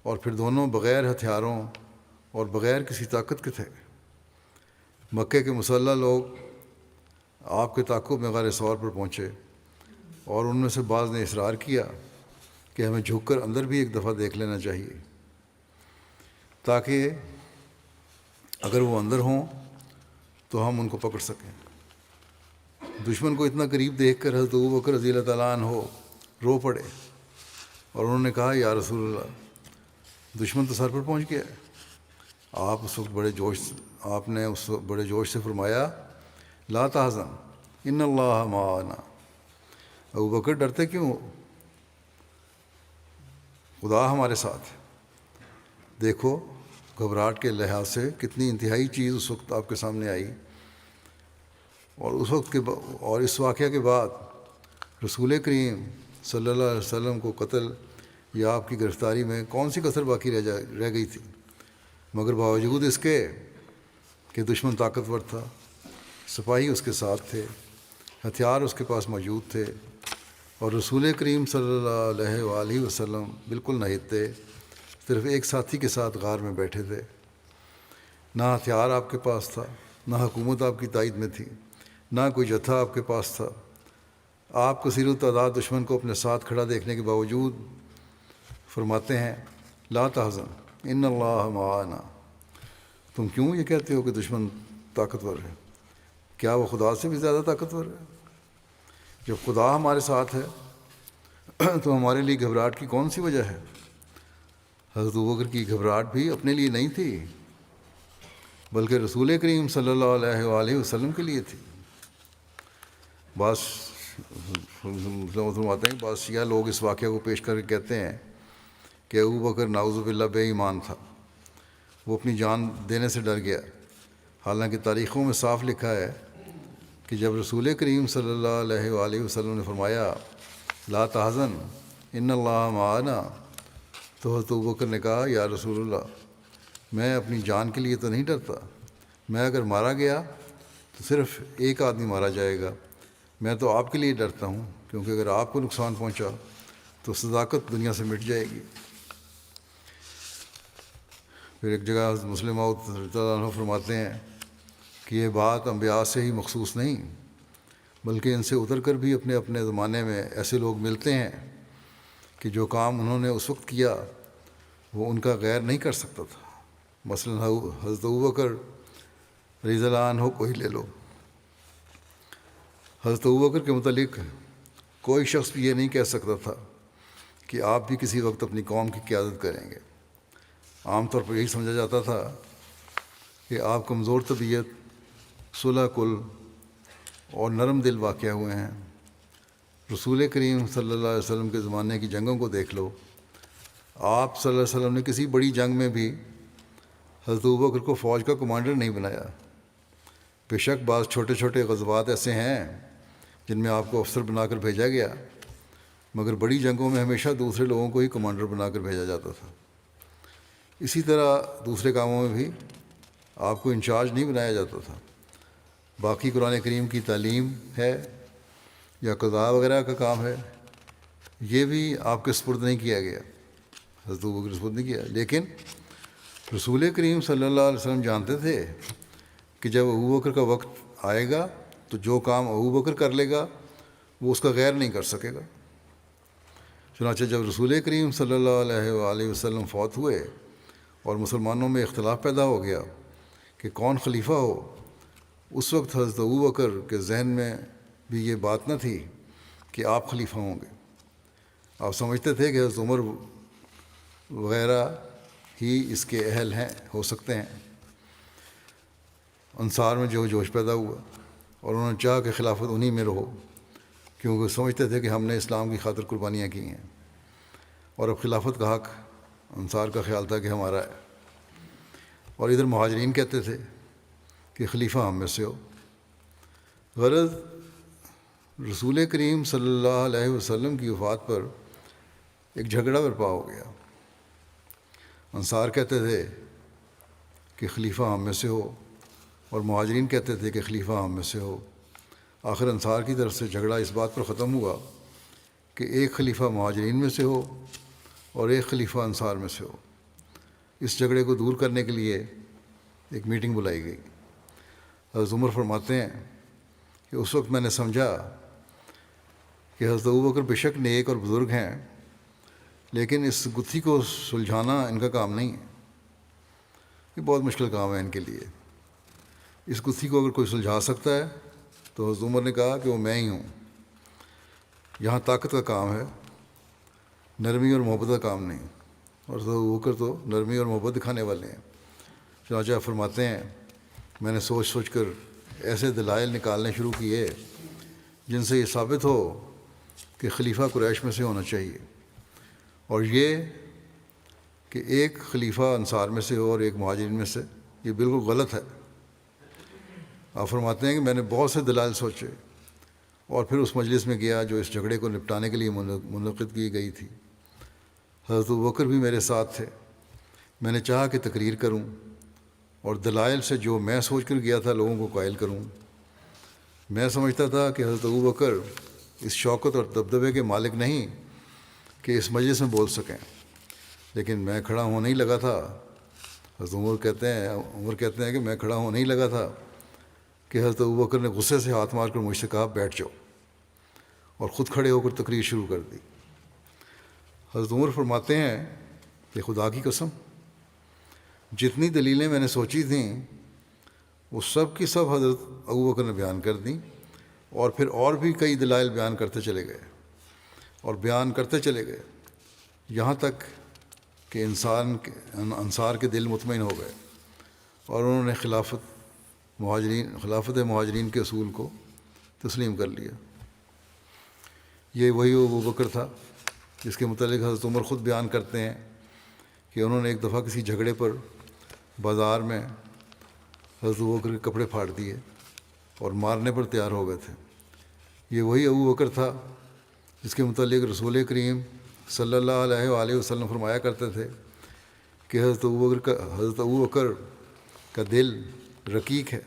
اور پھر دونوں بغیر ہتھیاروں اور بغیر کسی طاقت کے تھے۔ مکے کے مسلح لوگ آپ کے تعاقب میں غار ثور پر پہنچے، اور ان میں سے بعض نے اصرار کیا کہ ہمیں جھک کر اندر بھی ایک دفعہ دیکھ لینا چاہیے، تاکہ اگر وہ اندر ہوں تو ہم ان کو پکڑ سکیں۔ دشمن کو اتنا قریب دیکھ کر حضرت ابوبکر رضی اللہ تعالیٰ عنہ رو پڑے، اور انہوں نے کہا یا رسول اللہ، دشمن تو سر پر پہنچ گیا ہے۔ آپ نے اس وقت بڑے جوش سے فرمایا لا تحزن ان اللہ معنا۔ ابوبکر ڈرتے کیوں؟ خدا ہمارے ساتھ ہے۔ دیکھو گھبراہٹ کے لحاظ سے کتنی انتہائی چیز اس وقت آپ کے سامنے آئی، اور اس واقعہ کے بعد رسول کریم صلی اللہ علیہ وسلم کو قتل یا آپ کی گرفتاری میں کون سی کسر باقی رہ گئی تھی؟ مگر باوجود اس کے کہ دشمن طاقتور تھا، سپاہی اس کے ساتھ تھے، ہتھیار اس کے پاس موجود تھے، اور رسول کریم صلی اللہ علیہ وآلہ وسلم بالکل نہید تھے، صرف ایک ساتھی کے ساتھ غار میں بیٹھے تھے۔ نہ ہتھیار آپ کے پاس تھا، نہ حکومت آپ کی تائید میں تھی، نہ کوئی جتھا آپ کے پاس تھا۔ آپ کثیر التعداد دشمن کو اپنے ساتھ کھڑا دیکھنے کے باوجود فرماتے ہیں لا تحزن ان اللہ معنا۔ تم کیوں یہ کہتے ہو کہ دشمن طاقتور ہے؟ کیا وہ خدا سے بھی زیادہ طاقتور ہے؟ جب خدا ہمارے ساتھ ہے تو ہمارے لیے گھبراہٹ کی کون سی وجہ ہے؟ حضرت ابوبکر کی گھبراہٹ بھی اپنے لیے نہیں تھی، بلکہ رسول کریم صلی اللہ علیہ وآلہ وسلم کے لیے تھی۔ بعض شیعہ لوگ اس واقعہ کو پیش کر کے کہتے ہیں کہ ابوبکر نعوذ باللہ بے ایمان تھا، وہ اپنی جان دینے سے ڈر گیا، حالانکہ تاریخوں میں صاف لکھا ہے کہ جب رسول کریم صلی اللہ علیہ وآلہ وسلم نے فرمایا لا تحزن ان اللہ معنا، تو حضرت ابوبکر نے کہا یا رسول اللہ، میں اپنی جان کے لیے تو نہیں ڈرتا، میں اگر مارا گیا تو صرف ایک آدمی مارا جائے گا، میں تو آپ کے لیے ڈرتا ہوں، کیونکہ اگر آپ کو نقصان پہنچا تو صداقت دنیا سے مٹ جائے گی۔ پھر ایک جگہ مسلم موعود رضی اللہ عنہ فرماتے ہیں کہ یہ بات انبیاء سے ہی مخصوص نہیں، بلکہ ان سے اتر کر بھی اپنے اپنے زمانے میں ایسے لوگ ملتے ہیں کہ جو کام انہوں نے اس وقت کیا وہ ان کا غیر نہیں کر سکتا تھا۔ مثلاً حضرت ابوبکر رضی اللہ عنہ کو ہی لے لو۔ حضرت ابوبکر کے متعلق کوئی شخص بھی یہ نہیں کہہ سکتا تھا کہ آپ بھی کسی وقت اپنی قوم کی قیادت کریں گے۔ عام طور پر یہی سمجھا جاتا تھا کہ آپ کمزور طبیعت، صلح کل اور نرم دل واقع ہوئے ہیں۔ رسول کریم صلی اللہ علیہ وسلم کے زمانے کی جنگوں کو دیکھ لو۔ آپ صلی اللہ علیہ وسلم نے کسی بڑی جنگ میں بھی حضرت ابوبکر کو فوج کا کمانڈر نہیں بنایا۔ بے شک بعض چھوٹے چھوٹے غزوات ایسے ہیں جن میں آپ کو افسر بنا کر بھیجا گیا، مگر بڑی جنگوں میں ہمیشہ دوسرے لوگوں کو ہی کمانڈر بنا کر بھیجا جاتا تھا۔ اسی طرح دوسرے کاموں میں بھی آپ کو انچارج نہیں بنایا جاتا تھا۔ باقی قرآن کریم کی تعلیم ہے یا قضاء وغیرہ کا کام ہے، یہ بھی آپ کے سپرد نہیں کیا گیا، حضرت ابوبکر کے سپرد نہیں کیا۔ لیکن رسول کریم صلی اللہ علیہ وسلم جانتے تھے کہ جب ابوبکر کا وقت آئے گا تو جو کام ابوبکر کر لے گا وہ اس کا غیر نہیں کر سکے گا۔ چنانچہ جب رسول کریم صلی اللہ علیہ وآلہ وسلم فوت ہوئے اور مسلمانوں میں اختلاف پیدا ہو گیا کہ کون خلیفہ ہو، اس وقت حضرت ابوبکر کے ذہن میں بھی یہ بات نہ تھی کہ آپ خلیفہ ہوں گے۔ آپ سمجھتے تھے کہ حضرت عمر وغیرہ ہی اس کے اہل ہیں، ہو سکتے ہیں۔ انصار میں جو جوش پیدا ہوا اور انہوں نے چاہا کہ خلافت انہی میں رہو، کیونکہ سمجھتے تھے کہ ہم نے اسلام کی خاطر قربانیاں کی ہیں اور اب خلافت کا حق انصار کا خیال تھا کہ ہمارا ہے۔ اور ادھر مہاجرین کہتے تھے کہ خلیفہ ہم میں سے ہو۔ غرض رسول کریم صلی اللہ علیہ وسلم کی وفات پر ایک جھگڑا برپا ہو گیا۔ انصار کہتے تھے کہ خلیفہ ہم میں سے ہو اور مہاجرین کہتے تھے کہ خلیفہ ہم میں سے ہو۔ آخر انصار کی طرف سے جھگڑا اس بات پر ختم ہوا کہ ایک خلیفہ مہاجرین میں سے ہو اور ایک خلیفہ انصار میں سے ہو۔ اس جھگڑے کو دور کرنے کے لیے ایک میٹنگ بلائی گئی۔ حضرت عمر فرماتے ہیں کہ اس وقت میں نے سمجھا کہ حضرت ابوبکر بے شک نیک اور بزرگ ہیں، لیکن اس گتھی کو سلجھانا ان کا کام نہیں ہے۔ یہ بہت مشکل کام ہے ان کے لیے۔ اس گتھی کو اگر کوئی سلجھا سکتا ہے تو حضرت عمر نے کہا کہ وہ میں ہی ہوں۔ یہاں طاقت کا کام ہے، نرمی اور محبت کا کام نہیں، اور حضرت ابوبکر تو نرمی اور محبت دکھانے والے ہیں۔ چنانچہ فرماتے ہیں میں نے سوچ سوچ کر ایسے دلائل نکالنے شروع کیے جن سے یہ ثابت ہو کہ خلیفہ قریش میں سے ہونا چاہیے، اور یہ کہ ایک خلیفہ انصار میں سے ہو اور ایک مہاجرین میں سے، یہ بالکل غلط ہے۔ آپ فرماتے ہیں کہ میں نے بہت سے دلائل سوچے اور پھر اس مجلس میں گیا جو اس جھگڑے کو نپٹانے کے لیے منعقد کی گئی تھی۔ حضرت ابوبکر بھی میرے ساتھ تھے۔ میں نے چاہا کہ تقریر کروں اور دلائل سے جو میں سوچ کر گیا تھا لوگوں کو قائل کروں۔ میں سمجھتا تھا کہ حضرت ابوبکر اس شوکت اور دبدبے کے مالک نہیں کہ اس مجلس میں بول سکیں، لیکن میں کھڑا ہونے ہی لگا تھا۔ حضرت عمر کہتے ہیں کہ میں کھڑا ہونے ہی لگا تھا کہ حضرت ابوبکر نے غصے سے ہاتھ مار کر مجھ سے کہا بیٹھ جاؤ، اور خود کھڑے ہو کر تقریر شروع کر دی۔ حضرت عمر فرماتے ہیں کہ خدا کی قسم جتنی دلیلیں میں نے سوچی تھیں وہ سب کی سب حضرت ابوبکر نے بیان کر دیں، اور پھر اور بھی کئی دلائل بیان کرتے چلے گئے اور بیان کرتے چلے گئے، یہاں تک کہ انصار کے دل مطمئن ہو گئے اور انہوں نے خلافت مہاجرین کے اصول کو تسلیم کر لیا۔ یہ وہی ابوبکر تھا جس کے متعلق حضرت عمر خود بیان کرتے ہیں کہ انہوں نے ایک دفعہ کسی جھگڑے پر بازار میں حضرت ابوبکر کے کپڑے پھاڑ دیے اور مارنے پر تیار ہو گئے تھے۔ یہ وہی ابوبکر تھا جس کے متعلق رسول کریم صلی اللہ علیہ وآلہ وسلم فرمایا کرتے تھے کہ حضرت ابوبکر کا دل رقیق ہے،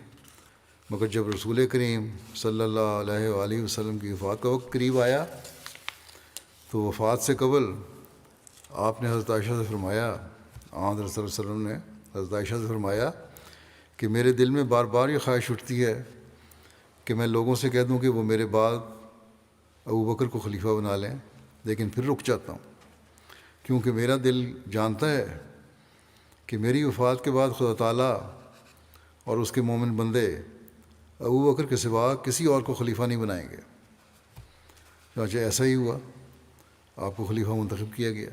مگر جب رسول کریم صلی اللہ علیہ وآلہ وسلم کی وفات کا وقت قریب آیا تو وفات سے قبل آپ نے حضرت عائشہ سے فرمایا، حضرت صلی اللہ علیہ وسلم نے حضرت عائشہ سے فرمایا کہ میرے دل میں بار بار یہ خواہش اٹھتی ہے کہ میں لوگوں سے کہہ دوں کہ وہ میرے بعد ابوبکر کو خلیفہ بنا لیں، لیکن پھر رک جاتا ہوں۔ کیونکہ میرا دل جانتا ہے کہ میری وفات کے بعد خدا تعالیٰ اور اس کے مومن بندے ابو بکر کے سوا کسی اور کو خلیفہ نہیں بنائیں گے۔ چنانچہ ایسا ہی ہوا، آپ کو خلیفہ منتخب کیا گیا۔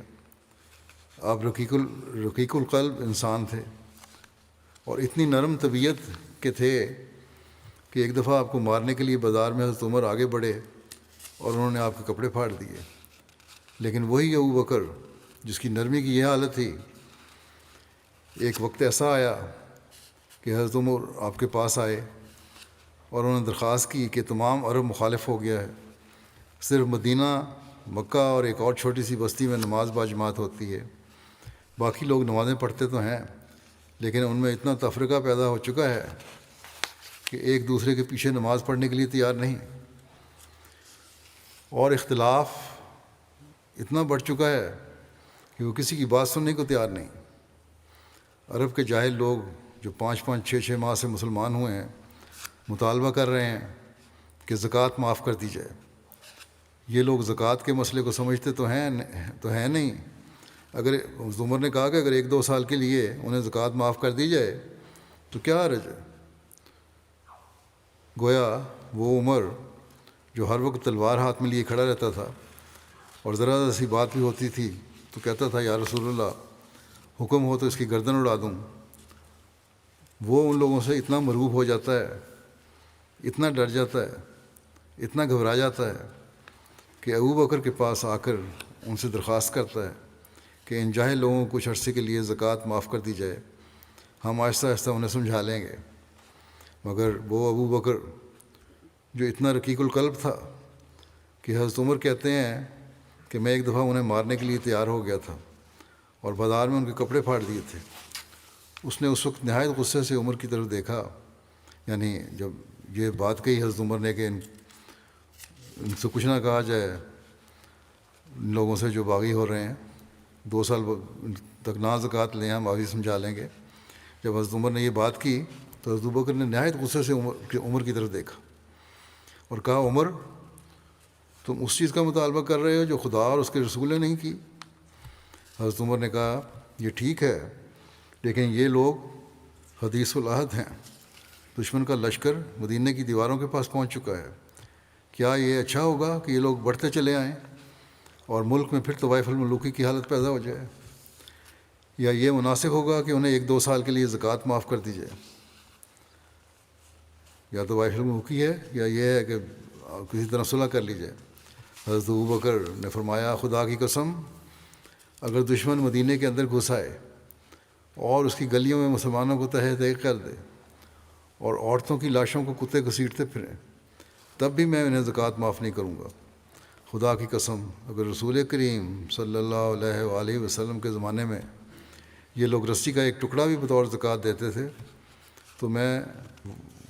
آپ رقیق القلب انسان تھے اور اتنی نرم طبیعت کے تھے کہ ایک دفعہ آپ کو مارنے کے لیے بازار میں حضرت عمر آگے بڑھے اور انہوں نے آپ کے کپڑے پھاڑ دیے، لیکن وہی ابو بکر جس کی نرمی کی یہ حالت تھی، ایک وقت ایسا آیا کہ حضرت عمر آپ کے پاس آئے اور انہوں نے درخواست کی کہ تمام عرب مخالف ہو گیا ہے، صرف مدینہ، مکہ اور ایک اور چھوٹی سی بستی میں نماز باجماعت ہوتی ہے، باقی لوگ نمازیں پڑھتے تو ہیں لیکن ان میں اتنا تفرقہ پیدا ہو چکا ہے کہ ایک دوسرے کے پیچھے نماز پڑھنے کے لیے تیار نہیں، اور اختلاف اتنا بڑھ چکا ہے کہ وہ کسی کی بات سننے کو تیار نہیں۔ عرب کے جاہل لوگ جو 5-5 6 ماہ سے مسلمان ہوئے ہیں مطالبہ کر رہے ہیں کہ زکوٰۃ معاف کر دی جائے۔ یہ لوگ زکوٰۃ کے مسئلے کو سمجھتے تو ہیں نہیں۔ اگر عمر نے کہا کہ اگر 1-2 سال کے لیے انہیں زکوٰۃ معاف کر دی جائے تو کیا حرج ہے؟ گویا وہ عمر جو ہر وقت تلوار ہاتھ میں لیے کھڑا رہتا تھا اور ذرا سی بات بھی ہوتی تھی تو کہتا تھا یا رسول اللہ حکم ہو تو اس کی گردن اڑا دوں، وہ ان لوگوں سے اتنا مرعوب ہو جاتا ہے، اتنا ڈر جاتا ہے، اتنا گھبرا جاتا ہے کہ ابو بکر کے پاس آ کر ان سے درخواست کرتا ہے کہ ان جاہل لوگوں کو کچھ عرصے کے لیے زکوٰۃ معاف کر دی جائے، ہم آہستہ آہستہ انہیں سمجھا لیں گے۔ مگر وہ ابو بکر جو اتنا رقیق القلب تھا کہ حضرت عمر کہتے ہیں کہ میں ایک دفعہ انہیں مارنے کے لیے تیار ہو گیا تھا اور بازار میں ان کے کپڑے پھاڑ دیے تھے، اس نے اس وقت نہایت غصے سے عمر کی طرف دیکھا، یعنی جب یہ بات کہی حضرت عمر نے کہ ان سے کچھ نہ کہا جائے، ان لوگوں سے جو باغی ہو رہے ہیں 2 سال تک نہ زکوٰۃ لیں، ہم آگے سمجھا لیں گے۔ جب حضرت عمر نے یہ بات کی تو حضرت بکر نے نہایت غصے سے عمر کی طرف دیکھا اور کہا عمر تم اس چیز کا مطالبہ کر رہے ہو جو خدا اور اس کے رسول نے نہیں کی۔ حضرت عمر نے کہا یہ ٹھیک ہے لیکن یہ لوگ حدیث العہد ہیں، دشمن کا لشکر مدینہ کی دیواروں کے پاس پہنچ چکا ہے، کیا یہ اچھا ہوگا کہ یہ لوگ بڑھتے چلے آئیں اور ملک میں پھر طوائف الملوکی کی حالت پیدا ہو جائے، یا یہ مناسب ہوگا کہ انہیں 1-2 سال کے لیے زکوٰۃ معاف کر دی جائے؟ یا طوائف الملوکی ہے یا یہ ہے کہ کسی طرح صلح کر لی جائے۔ حضرت ابوبکر نے فرمایا خدا کی قسم اگر دشمن مدینہ کے اندر گھس آئے اور اس کی گلیوں میں مسلمانوں کو تہہ تہہ کر دے اور عورتوں کی لاشوں کو کتے گھسیٹتے پھریں تب بھی میں انہیں زکوٰۃ معاف نہیں کروں گا۔ خدا کی قسم اگر رسول کریم صلی اللہ علیہ وآلہ وسلم کے زمانے میں یہ لوگ رسی کا ایک ٹکڑا بھی بطور زکوٰۃ دیتے تھے تو میں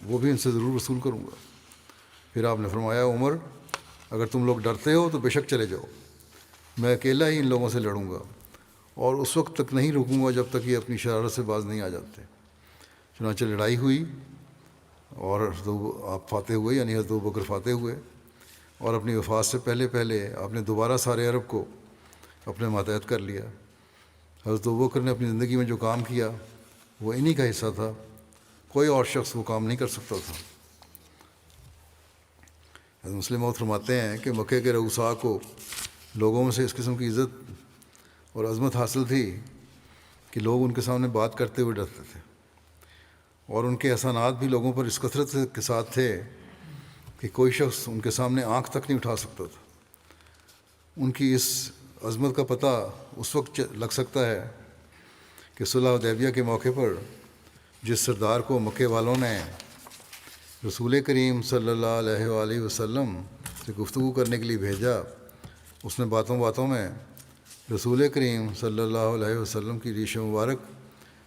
وہ بھی ان سے ضرور وصول کروں گا۔ پھر آپ نے فرمایا عمر اگر تم لوگ ڈرتے ہو تو بے شک چلے جاؤ، میں اکیلا ہی ان لوگوں سے لڑوں گا اور اس وقت تک نہیں رکوں گا جب تک یہ اپنی شرارت سے باز نہیں آ جاتے۔ چنانچہ لڑائی ہوئی اور آپ فاتح ہوئے، یعنی حضرت ابوبکر فاتح ہوئے، اور اپنی وفات سے پہلے آپ نے دوبارہ سارے عرب کو اپنے ماتحت کر لیا۔ حضرت ابوبکر نے اپنی زندگی میں جو کام کیا وہ انہی کا حصہ تھا، کوئی اور شخص وہ کام نہیں کر سکتا تھا۔ حضرت مسلم موت فرماتے ہیں کہ مکے کے رؤساء کو لوگوں میں سے اس قسم کی عزت اور عظمت حاصل تھی کہ لوگ ان کے سامنے بات کرتے ہوئے ڈرتے تھے، اور ان کے احسانات بھی لوگوں پر اس کثرت کے ساتھ تھے کہ کوئی شخص ان کے سامنے آنکھ تک نہیں اٹھا سکتا تھا۔ ان کی اس عظمت کا پتہ اس وقت لگ سکتا ہے کہ صلح حدیبیہ کے موقع پر جس سردار کو مکے والوں نے رسول کریم صلی اللہ علیہ وآلہ وسلم سے گفتگو کرنے کے لیے بھیجا، اس نے باتوں باتوں میں رسول کریم صلی اللہ علیہ وسلم کی ریش مبارک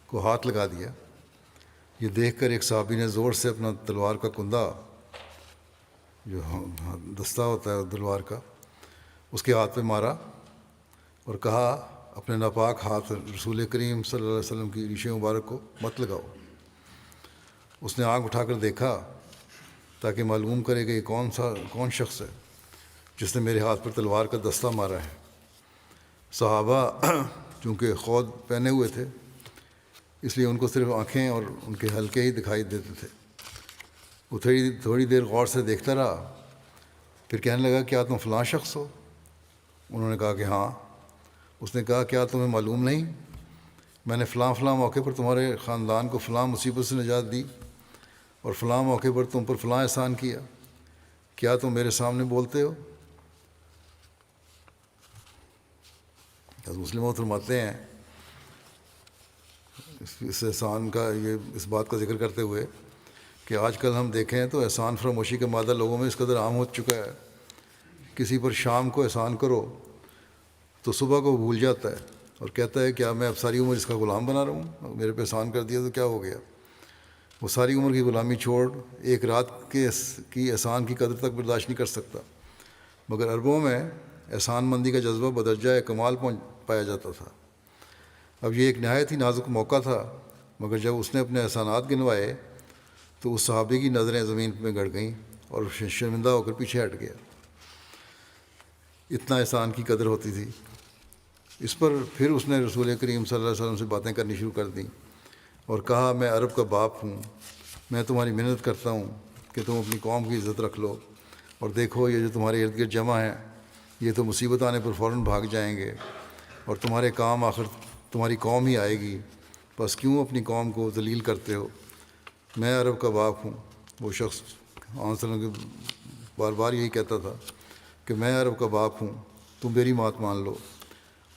کو ہاتھ لگا دیا۔ یہ دیکھ کر ایک صحابی نے زور سے اپنا تلوار کا کندہ، جو دستہ ہوتا ہے تلوار کا، اس کے ہاتھ پہ مارا اور کہا اپنے ناپاک ہاتھ رسول کریم صلی اللہ علیہ وسلم کی ریش مبارک کو مت لگاؤ۔ اس نے آنکھ اٹھا کر دیکھا تاکہ معلوم کرے کہ یہ کون شخص ہے جس نے میرے ہاتھ پر تلوار کا دستہ مارا ہے۔ صحابہ چونکہ خود پہنے ہوئے تھے اس لیے ان کو صرف آنکھیں اور ان کے حلقے ہی دکھائی دیتے تھے۔ وہ تھوڑی دیر غور سے دیکھتا رہا، پھر کہنے لگا کیا تم فلاں شخص ہو؟ انہوں نے کہا کہ ہاں۔ اس نے کہا کیا تمہیں معلوم نہیں میں نے فلاں فلاں موقع پر تمہارے خاندان کو فلاں مصیبت سے نجات دی اور فلاں موقع پر تم پر فلاں احسان کیا، کیا تم میرے سامنے بولتے ہو؟ مسلم فرماتے ہیں اس احسان کا اس بات کا ذکر کرتے ہوئے کہ آج کل ہم دیکھیں تو احسان فراموشی کا مادہ لوگوں میں اس قدر عام ہو چکا ہے، کسی پر شام کو احسان کرو تو صبح کو بھول جاتا ہے اور کہتا ہے کیا میں اب ساری عمر اس کا غلام بنا رہا ہوں، میرے پہ احسان کر دیا تو کیا ہو گیا۔ وہ ساری عمر کی غلامی چھوڑ ایک رات کی احسان کی قدر تک برداشت نہیں کر سکتا۔ مگر عربوں میں احسان مندی کا جذبہ بدرجہ کمال پایا جاتا تھا۔ اب یہ ایک نہایت ہی نازک موقع تھا، مگر جب اس نے اپنے احسانات گنوائے تو اس صحابی کی نظریں زمین میں گڑ گئیں اور شرمندہ ہو کر پیچھے ہٹ گیا۔ اتنا احسان کی قدر ہوتی تھی۔ اس پر پھر اس نے رسول کریم صلی اللہ علیہ وسلم سے باتیں کرنی شروع کر دیں اور کہا میں عرب کا باپ ہوں، میں تمہاری محنت کرتا ہوں کہ تم اپنی قوم کی عزت رکھ لو، اور دیکھو یہ جو تمہارے ارد گرد جمع ہیں یہ تو مصیبت آنے پر فوراً بھاگ جائیں گے اور تمہارے کام آخر تمہاری قوم ہی آئے گی، بس کیوں اپنی قوم کو ذلیل کرتے ہو؟ میں عرب کا باپ ہوں۔ وہ شخص وسلم کے بار بار یہی کہتا تھا کہ میں عرب کا باپ ہوں، تم میری بات مان لو،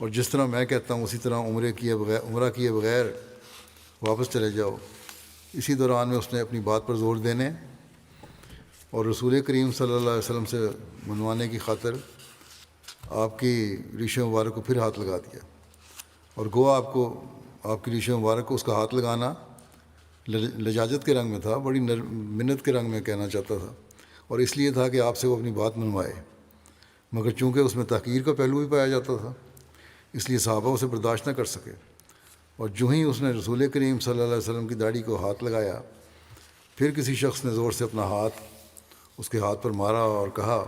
اور جس طرح میں کہتا ہوں اسی طرح عمرہ کیے بغیر واپس چلے جاؤ۔ اسی دوران میں اس نے اپنی بات پر زور دینے اور رسول کریم صلی اللہ علیہ وسلم سے منوانے کی خاطر آپ کی ریش مبارک کو پھر ہاتھ لگا دیا، اور گویا آپ کی ریش مبارک کو اس کا ہاتھ لگانا لجاجت کے رنگ میں تھا، بڑی منت کے رنگ میں کہنا چاہتا تھا، اور اس لیے تھا کہ آپ سے وہ اپنی بات منوائے، مگر چونکہ اس میں تحقیر کا پہلو بھی پایا جاتا تھا اس لیے صحابہ اسے برداشت نہ کر سکے، اور جو ہی اس نے رسول کریم صلی اللہ علیہ وسلم کی داڑھی کو ہاتھ لگایا پھر کسی شخص نے زور سے اپنا ہاتھ اس کے ہاتھ پر مارا اور کہا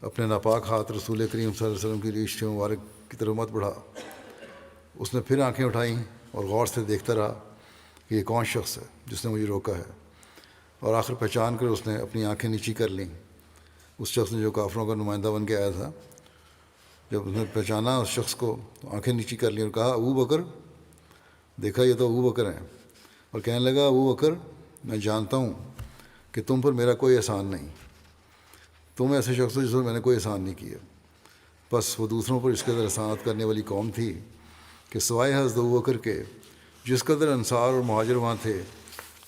اپنے ناپاک ہاتھ رسول کریم صلی اللہ علیہ وسلم کی ریش مبارک کی طرف مت بڑھا۔ اس نے پھر آنکھیں اٹھائیں اور غور سے دیکھتا رہا کہ یہ کون شخص ہے جس نے مجھے روکا ہے، اور آخر پہچان کر اس نے اپنی آنکھیں نیچی کر لیں۔ اس شخص نے جو کافروں کا نمائندہ بن کے آیا تھا، جب اس نے پہچانا اس شخص کو تو آنکھیں نیچی کر لیں اور کہا ابو بکر، دیکھا یہ تو ابو بکر ہیں، اور کہنے لگا ابو بکر میں جانتا ہوں کہ تم پر میرا کوئی احسان نہیں، تم ایسے شخص ہو جس پر میں نے کوئی احسان نہیں کیا۔ بس وہ دوسروں پر اس قدر احسانات کرنے والی قوم تھی کہ سوائے حضرت ابو بکر کے جس قدر انصار اور مہاجر وہاں تھے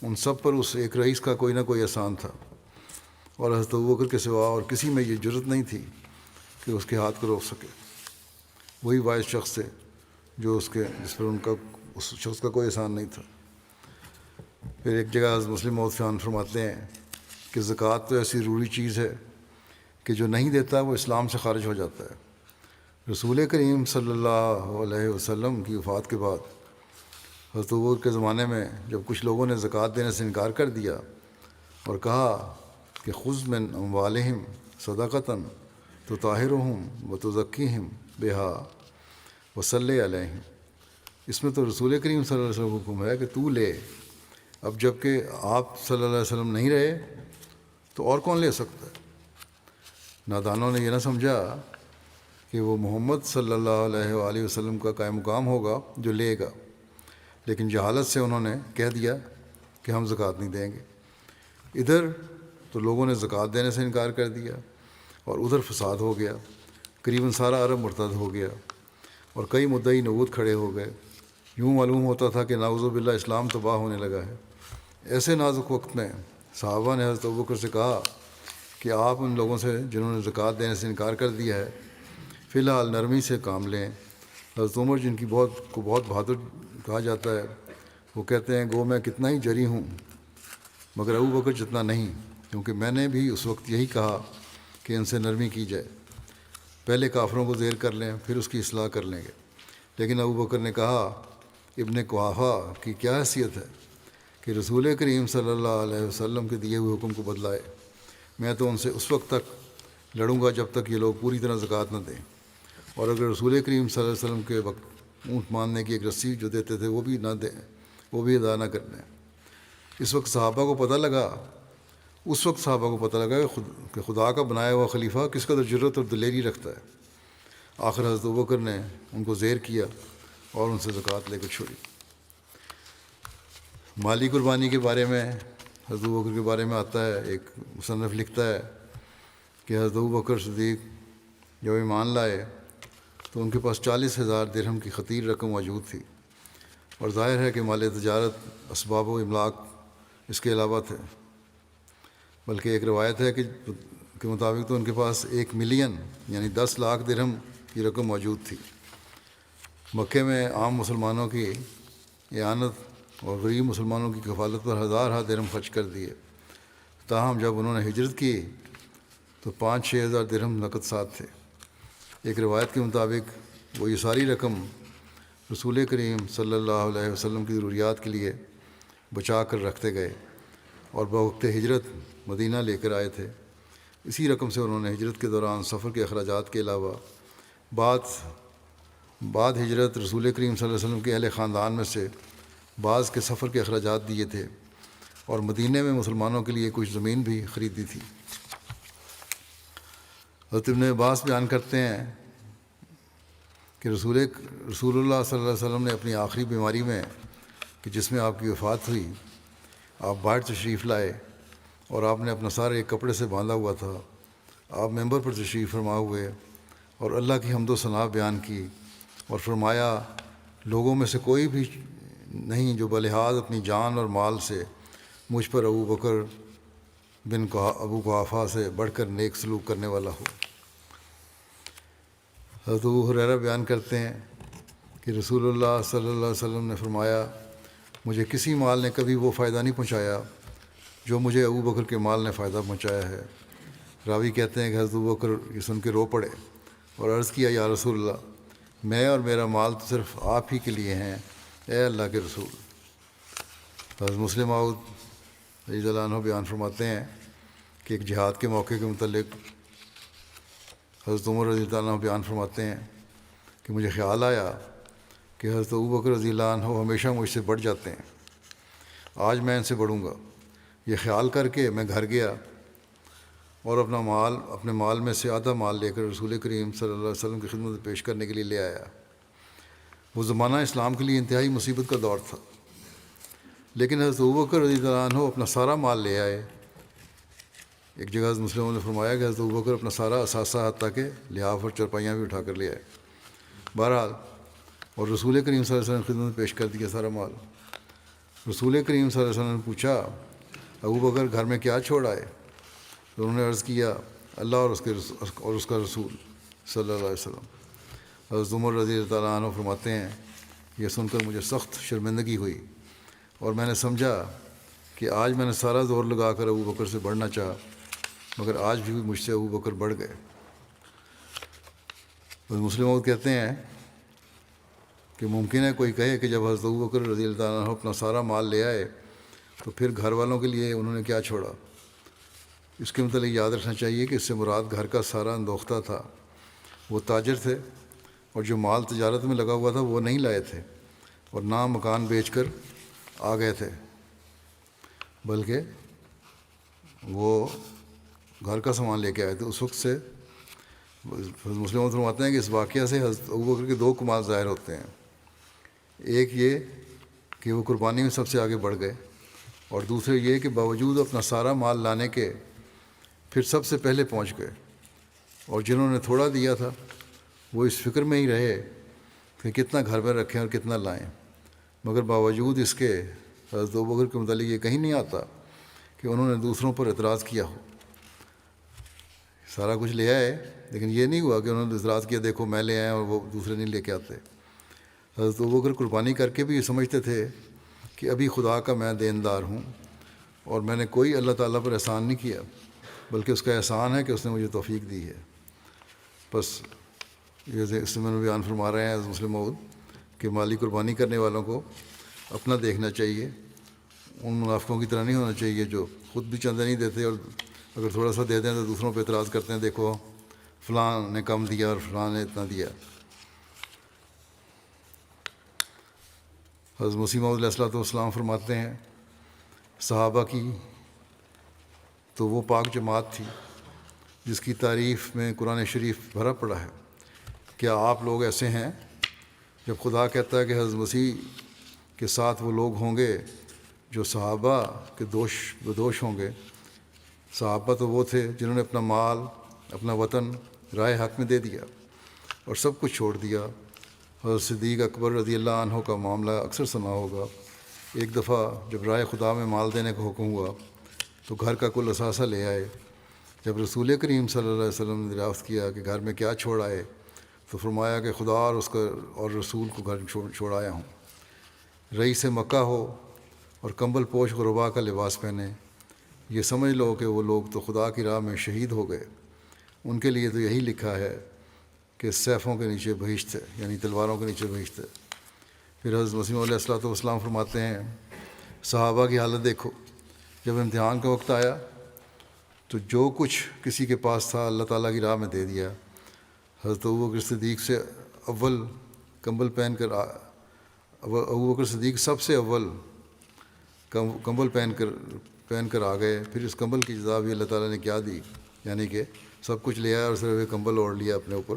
ان سب پر اس ایک رئیس کا کوئی نہ کوئی احسان تھا، اور حضرت ابو بکر کے سوا اور کسی میں یہ جرت نہیں تھی کہ اس کے ہاتھ کو روک سکے۔ وہی واحد شخص تھے جس پر اس شخص کا کوئی احسان نہیں تھا۔ پھر ایک جگہ حضرت مسلم موعود فرماتے ہیں کہ زکوٰۃ تو ایسی ضروری چیز ہے کہ جو نہیں دیتا وہ اسلام سے خارج ہو جاتا ہے۔ رسول کریم صلی اللہ علیہ وسلم کی وفات کے بعد حضرت ابو بکر کے زمانے میں جب کچھ لوگوں نے زکوٰۃ دینے سے انکار کر دیا اور کہا کہ خذ من اموالہم صدقۃ تطہرہم وتزکیہم بہا وصلی علیہم، اس میں تو رسول کریم صلی اللہ علیہ وسلم کا حکم ہے کہ تو لے، اب جب کہ آپ صلی اللہ علیہ وسلم نہیں رہے تو اور کون لے سکتا ہے؟ نادانوں نے یہ نہ سمجھا کہ وہ محمد صلی اللہ علیہ وآلہ وسلم کا قائم مقام ہوگا جو لے گا، لیکن جہالت سے انہوں نے کہہ دیا کہ ہم زکوٰۃ نہیں دیں گے۔ ادھر تو لوگوں نے زکوٰۃ دینے سے انکار کر دیا اور ادھر فساد ہو گیا، قریباً سارا عرب مرتد ہو گیا اور کئی مدعی نبوت کھڑے ہو گئے۔ یوں معلوم ہوتا تھا کہ نعوذ باللہ اسلام تباہ ہونے لگا ہے۔ ایسے نازک وقت میں صحابہ نے حضرت ابوبکر سے کہا کہ آپ ان لوگوں سے جنہوں نے زکوٰۃ دینے سے انکار کر دیا ہے فی الحال نرمی سے کام لیں۔ حضرت عمر جن کی بہت بہادر کہا جاتا ہے، وہ کہتے ہیں گو میں کتنا ہی جری ہوں مگر ابوبکر جتنا نہیں، کیونکہ میں نے بھی اس وقت یہی کہا کہ ان سے نرمی کی جائے، پہلے کافروں کو زیر کر لیں پھر اس کی اصلاح کر لیں گے۔ لیکن ابوبکر نے کہا ابن قحافہ کی کیا حیثیت ہے کہ رسول کریم صلی اللہ علیہ وسلم کے دیے ہوئے حکم کو بدلائے؟ میں تو ان سے اس وقت تک لڑوں گا جب تک یہ لوگ پوری طرح زکوٰۃ نہ دیں۔ اور اگر رسول کریم صلی اللہ علیہ وسلم کے وقت اونٹ باندھنے کی ایک رسی جو دیتے تھے وہ بھی نہ دیں، وہ بھی ادا نہ کر دیں۔ اس وقت صحابہ کو پتہ لگا کہ خدا کا بنایا ہوا خلیفہ کس قدر جرت اور دلیری رکھتا ہے۔ آخر حضرت ابوبکر نے ان کو زیر کیا اور ان سے زکوٰۃ لے کر چھوڑی۔ مالی قربانی کے بارے میں حضرت ابوبکر کے بارے میں آتا ہے، ایک مصنف لکھتا ہے کہ حضرت ابوبکر صدیق جب ایمان لائے تو ان کے پاس 40,000 درہم کی خطیر رقم موجود تھی، اور ظاہر ہے کہ مال تجارت، اسباب و املاک اس کے علاوہ تھے، بلکہ ایک روایت ہے کہ مطابق تو ان کے پاس 1 ملین یعنی 10 لاکھ درہم کی رقم موجود تھی۔ مکے میں عام مسلمانوں کی اعانت اور غریب مسلمانوں کی کفالت پر ہزارہ درہم خرچ کر دیے، تاہم جب انہوں نے ہجرت کی تو 5-6 ہزار درہم نقد ساتھ تھے۔ ایک روایت کے مطابق وہ یہ ساری رقم رسول کریم صلی اللہ علیہ وسلم کی ضروریات کے لیے بچا کر رکھتے گئے اور بوقت ہجرت مدینہ لے کر آئے تھے۔ اسی رقم سے انہوں نے ہجرت کے دوران سفر کے اخراجات کے علاوہ بعد ہجرت رسول کریم صلی اللہ علیہ وسلم کے اہل خاندان میں سے بعض کے سفر کے اخراجات دیے تھے، اور مدینہ میں مسلمانوں کے لیے کچھ زمین بھی خریدی تھی۔ حضرت ابن عباس بیان کرتے ہیں کہ رسول اللہ صلی اللہ علیہ وسلم نے اپنی آخری بیماری میں کہ جس میں آپ کی وفات ہوئی، آپ باہر تشریف لائے اور آپ نے اپنا سارا ایک کپڑے سے باندھا ہوا تھا۔ آپ ممبر پر تشریف فرما ہوئے اور اللہ کی حمد و ثنا بیان کی اور فرمایا، لوگوں میں سے کوئی بھی نہیں جو بلحاظ اپنی جان اور مال سے مجھ پر ابو بکر بن ابو قحافہ سے بڑھ کر نیک سلوک کرنے والا ہو۔ حضرت ابو ہریرہ بیان کرتے ہیں کہ رسول اللہ صلی اللہ علیہ وسلم نے فرمایا، مجھے کسی مال نے کبھی وہ فائدہ نہیں پہنچایا جو مجھے ابو بکر کے مال نے فائدہ پہنچایا ہے۔ راوی کہتے ہیں کہ حضرت ابو بکر یہ سن کے رو پڑے اور عرض کیا، یا رسول اللہ، میں اور میرا مال تو صرف آپ ہی کے لیے ہیں، اے اللہ کے رسول۔ حضرت مسلم موعود رضی اللہ عنہ بیان فرماتے ہیں کہ ایک جہاد کے موقع کے متعلق حضرت عمر رضی اللہ عنہ بیان فرماتے ہیں کہ مجھے خیال آیا کہ حضرت ابوبکر رضی اللہ عنہ ہمیشہ مجھ سے بڑھ جاتے ہیں، آج میں ان سے بڑھوں گا۔ یہ خیال کر کے میں گھر گیا اور اپنے مال میں سے آدھا مال لے کر رسول کریم صلی اللہ علیہ وسلم کی خدمت میں پیش کرنے کے لیے لے آیا۔ وہ زمانہ اسلام کے لیے انتہائی مصیبت کا دور تھا، لیکن حضرت ابوبکر رضی اللہ عنہ اپنا سارا مال لے آئے۔ ایک جگہ حضرت مسلم نے فرمایا کہ حضرت ابوبکر اپنا سارا اثاثہ حتیٰ کہ لحاف اور چرپائیاں بھی اٹھا کر لے آئے۔ بہرحال اور رسول کریم صلی اللہ علیہ وسلم کی خدمت میں پیش کر دیا سارا مال۔ رسول کریم صلی اللہ علیہ وسلم نے پوچھا، ابوبکر گھر میں کیا چھوڑ آئے؟ تو انہوں نے عرض کیا، اللہ اور اس کا رسول صلی اللہ علیہ وسلم۔ حضرت عمر رضی اللہ عنہ فرماتے ہیں، یہ سن کر مجھے سخت شرمندگی ہوئی اور میں نے سمجھا کہ آج میں نے سارا زور لگا کر ابوبکر سے بڑھنا چاہا، مگر آج بھی مجھ سے ابوبکر بڑھ گئے۔ مسلم کہتے ہیں کہ ممکن ہے کوئی کہے کہ جب حضرت ابوبکر رضی اللہ عنہ اپنا سارا مال لے آئے تو پھر گھر والوں کے لیے انہوں نے کیا چھوڑا؟ اس کے متعلق یاد رکھنا چاہیے کہ اس سے مراد گھر کا سارا اندوختہ تھا۔ وہ تاجر تھے اور جو مال تجارت میں لگا ہوا تھا وہ نہیں لائے تھے اور نہ مکان بیچ کر آ گئے تھے، بلکہ وہ گھر کا سامان لے کے آئے تھے۔ اس وقت سے مسلم فرماتے ہیں کہ اس واقعہ سے حضرت ابوبکر کے 2 کمال ظاہر ہوتے ہیں، ایک یہ کہ وہ قربانی میں سب سے آگے بڑھ گئے، اور دوسرے یہ کہ باوجود اپنا سارا مال لانے کے پھر سب سے پہلے پہنچ گئے، اور جنہوں نے تھوڑا دیا تھا وہ اس فکر میں ہی رہے کہ کتنا گھر میں رکھیں اور کتنا لائیں، مگر باوجود اس کے حضرت ابوبکر کے متعلق یہ کہیں نہیں آتا کہ انہوں نے دوسروں پر اعتراض کیا ہو۔ سارا کچھ لے آئے لیکن یہ نہیں ہوا کہ انہوں نے اعتراض کیا، دیکھو میں لے آئے اور وہ دوسرے نہیں لے کے آتے۔ حضرت ابوبکر قربانی کر کے بھی یہ سمجھتے تھے کہ ابھی خدا کا میں دیندار ہوں اور میں نے کوئی اللہ تعالیٰ پر احسان نہیں کیا، بلکہ اس کا احسان ہے کہ اس نے مجھے توفیق دی ہے۔ بس یہ اس میں بیان فرما رہے ہیں حضرت مسلم موعود کہ مالی قربانی کرنے والوں کو اپنا دیکھنا چاہیے، ان منافقوں کی طرح نہیں ہونا چاہیے جو خود بھی چندہ نہیں دیتے اور اگر تھوڑا سا دے دیں تو دوسروں پہ اعتراض کرتے ہیں، دیکھو فلاں نے کم دیا اور فلاں نے اتنا دیا. حضرت مسیح موعود علیہ الصلوۃ والسلام فرماتے ہیں صحابہ کی تو وہ پاک جماعت تھی جس کی تعریف میں قرآن شریف بھرا پڑا ہے. کیا آپ لوگ ایسے ہیں؟ جب خدا کہتا ہے کہ حضرت مسیح کے ساتھ وہ لوگ ہوں گے جو صحابہ کے بدوش ہوں گے. صحابہ تو وہ تھے جنہوں نے اپنا مال، اپنا وطن رائے حق میں دے دیا اور سب کچھ چھوڑ دیا. حضرت صدیق اکبر رضی اللہ عنہ کا معاملہ اکثر سنا ہوگا. ایک دفعہ جب رائے خدا میں مال دینے کا حکم ہوا تو گھر کا کل اثاثہ لے آئے. جب رسول کریم صلی اللہ علیہ وسلم نے دریافت کیا کہ گھر میں کیا چھوڑ آئے تو فرمایا کہ خدا اور اس کا اور رسول کو گھر چھوڑ آیا ہوں. رئیس مکہ ہو اور کمبل پوش غربا کا لباس پہنے، یہ سمجھ لو کہ وہ لوگ تو خدا کی راہ میں شہید ہو گئے. ان کے لیے تو یہی لکھا ہے کہ سیفوں کے نیچے بہشت ہے، یعنی تلواروں کے نیچے بہشت ہے. پھر حضرت مسیح علیہ الصلوۃ والسلام فرماتے ہیں صحابہ کی حالت دیکھو. جب امتحان کا وقت آیا تو جو کچھ کسی کے پاس تھا اللہ تعالیٰ کی راہ میں دے دیا. حضرت ابوبکر صدیق سے اول کمبل ابوبکر صدیق سب سے اول کمبل پہن کر آ گئے. پھر اس کمبل کی جزا بھی اللہ تعالیٰ نے کیا دی، یعنی کہ سب کچھ لے آیا اور صرف ایک کمبل اوڑھ لیا اپنے اوپر.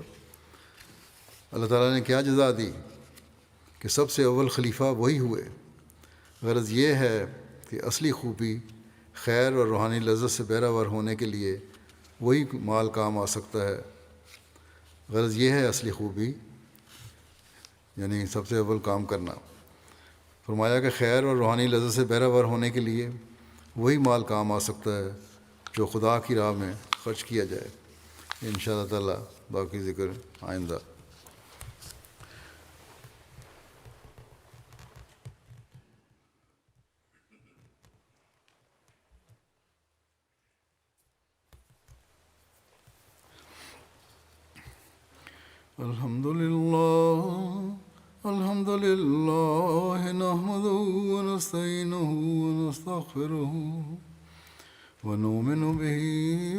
اللہ تعالیٰ نے کیا جزا دی کہ سب سے اول خلیفہ وہی ہوئے. غرض یہ ہے کہ اصلی خوبی خیر اور روحانی لذت سے بہرہ ہونے کے لیے وہی مال کام آ سکتا ہے. غرض یہ ہے اصلی خوبی، یعنی سب سے اول کام کرنا. فرمایا کہ خیر اور روحانی لذت سے بہرہ ہونے کے لیے وہی مال کام آ سکتا ہے جو خدا کی راہ میں خرچ کیا جائے. انشاءاللہ تعالیٰ باقی ذکر آئندہ. الحمد للہ نحمده ونستعینه ونستغفره ونؤمن به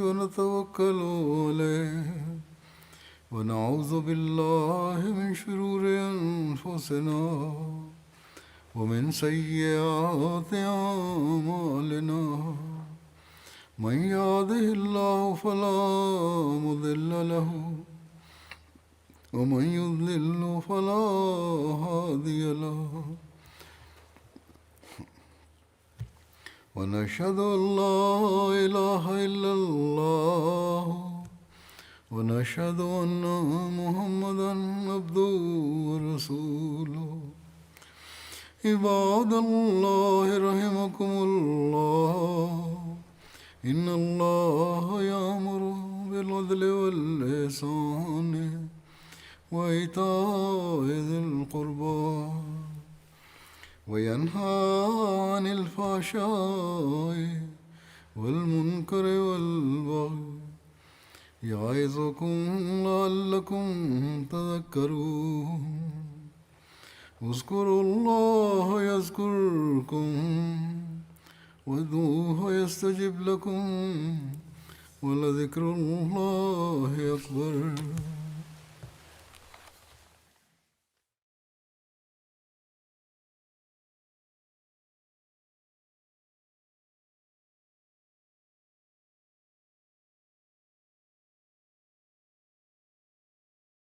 ونتوکل علیہ ونعوذ باللہ من شرور انفسنا ومن سیئات اعمالنا من یهده اللہ فلا مضل له ومن يضلل فلا هادي له ونشهد أن لا إله إلا الله ونشهد أن محمدا عبده ورسوله. عباد الله رحمكم الله إن الله يأمر بالعدل والإحسان وإيتاء ذي القربى وينهى عن الفحشاء والمنكر والبغي يعظكم لعلكم تذكرون. اذكروا الله يذكركم وادعوه يستجب لكم ولذكر الله أكبر.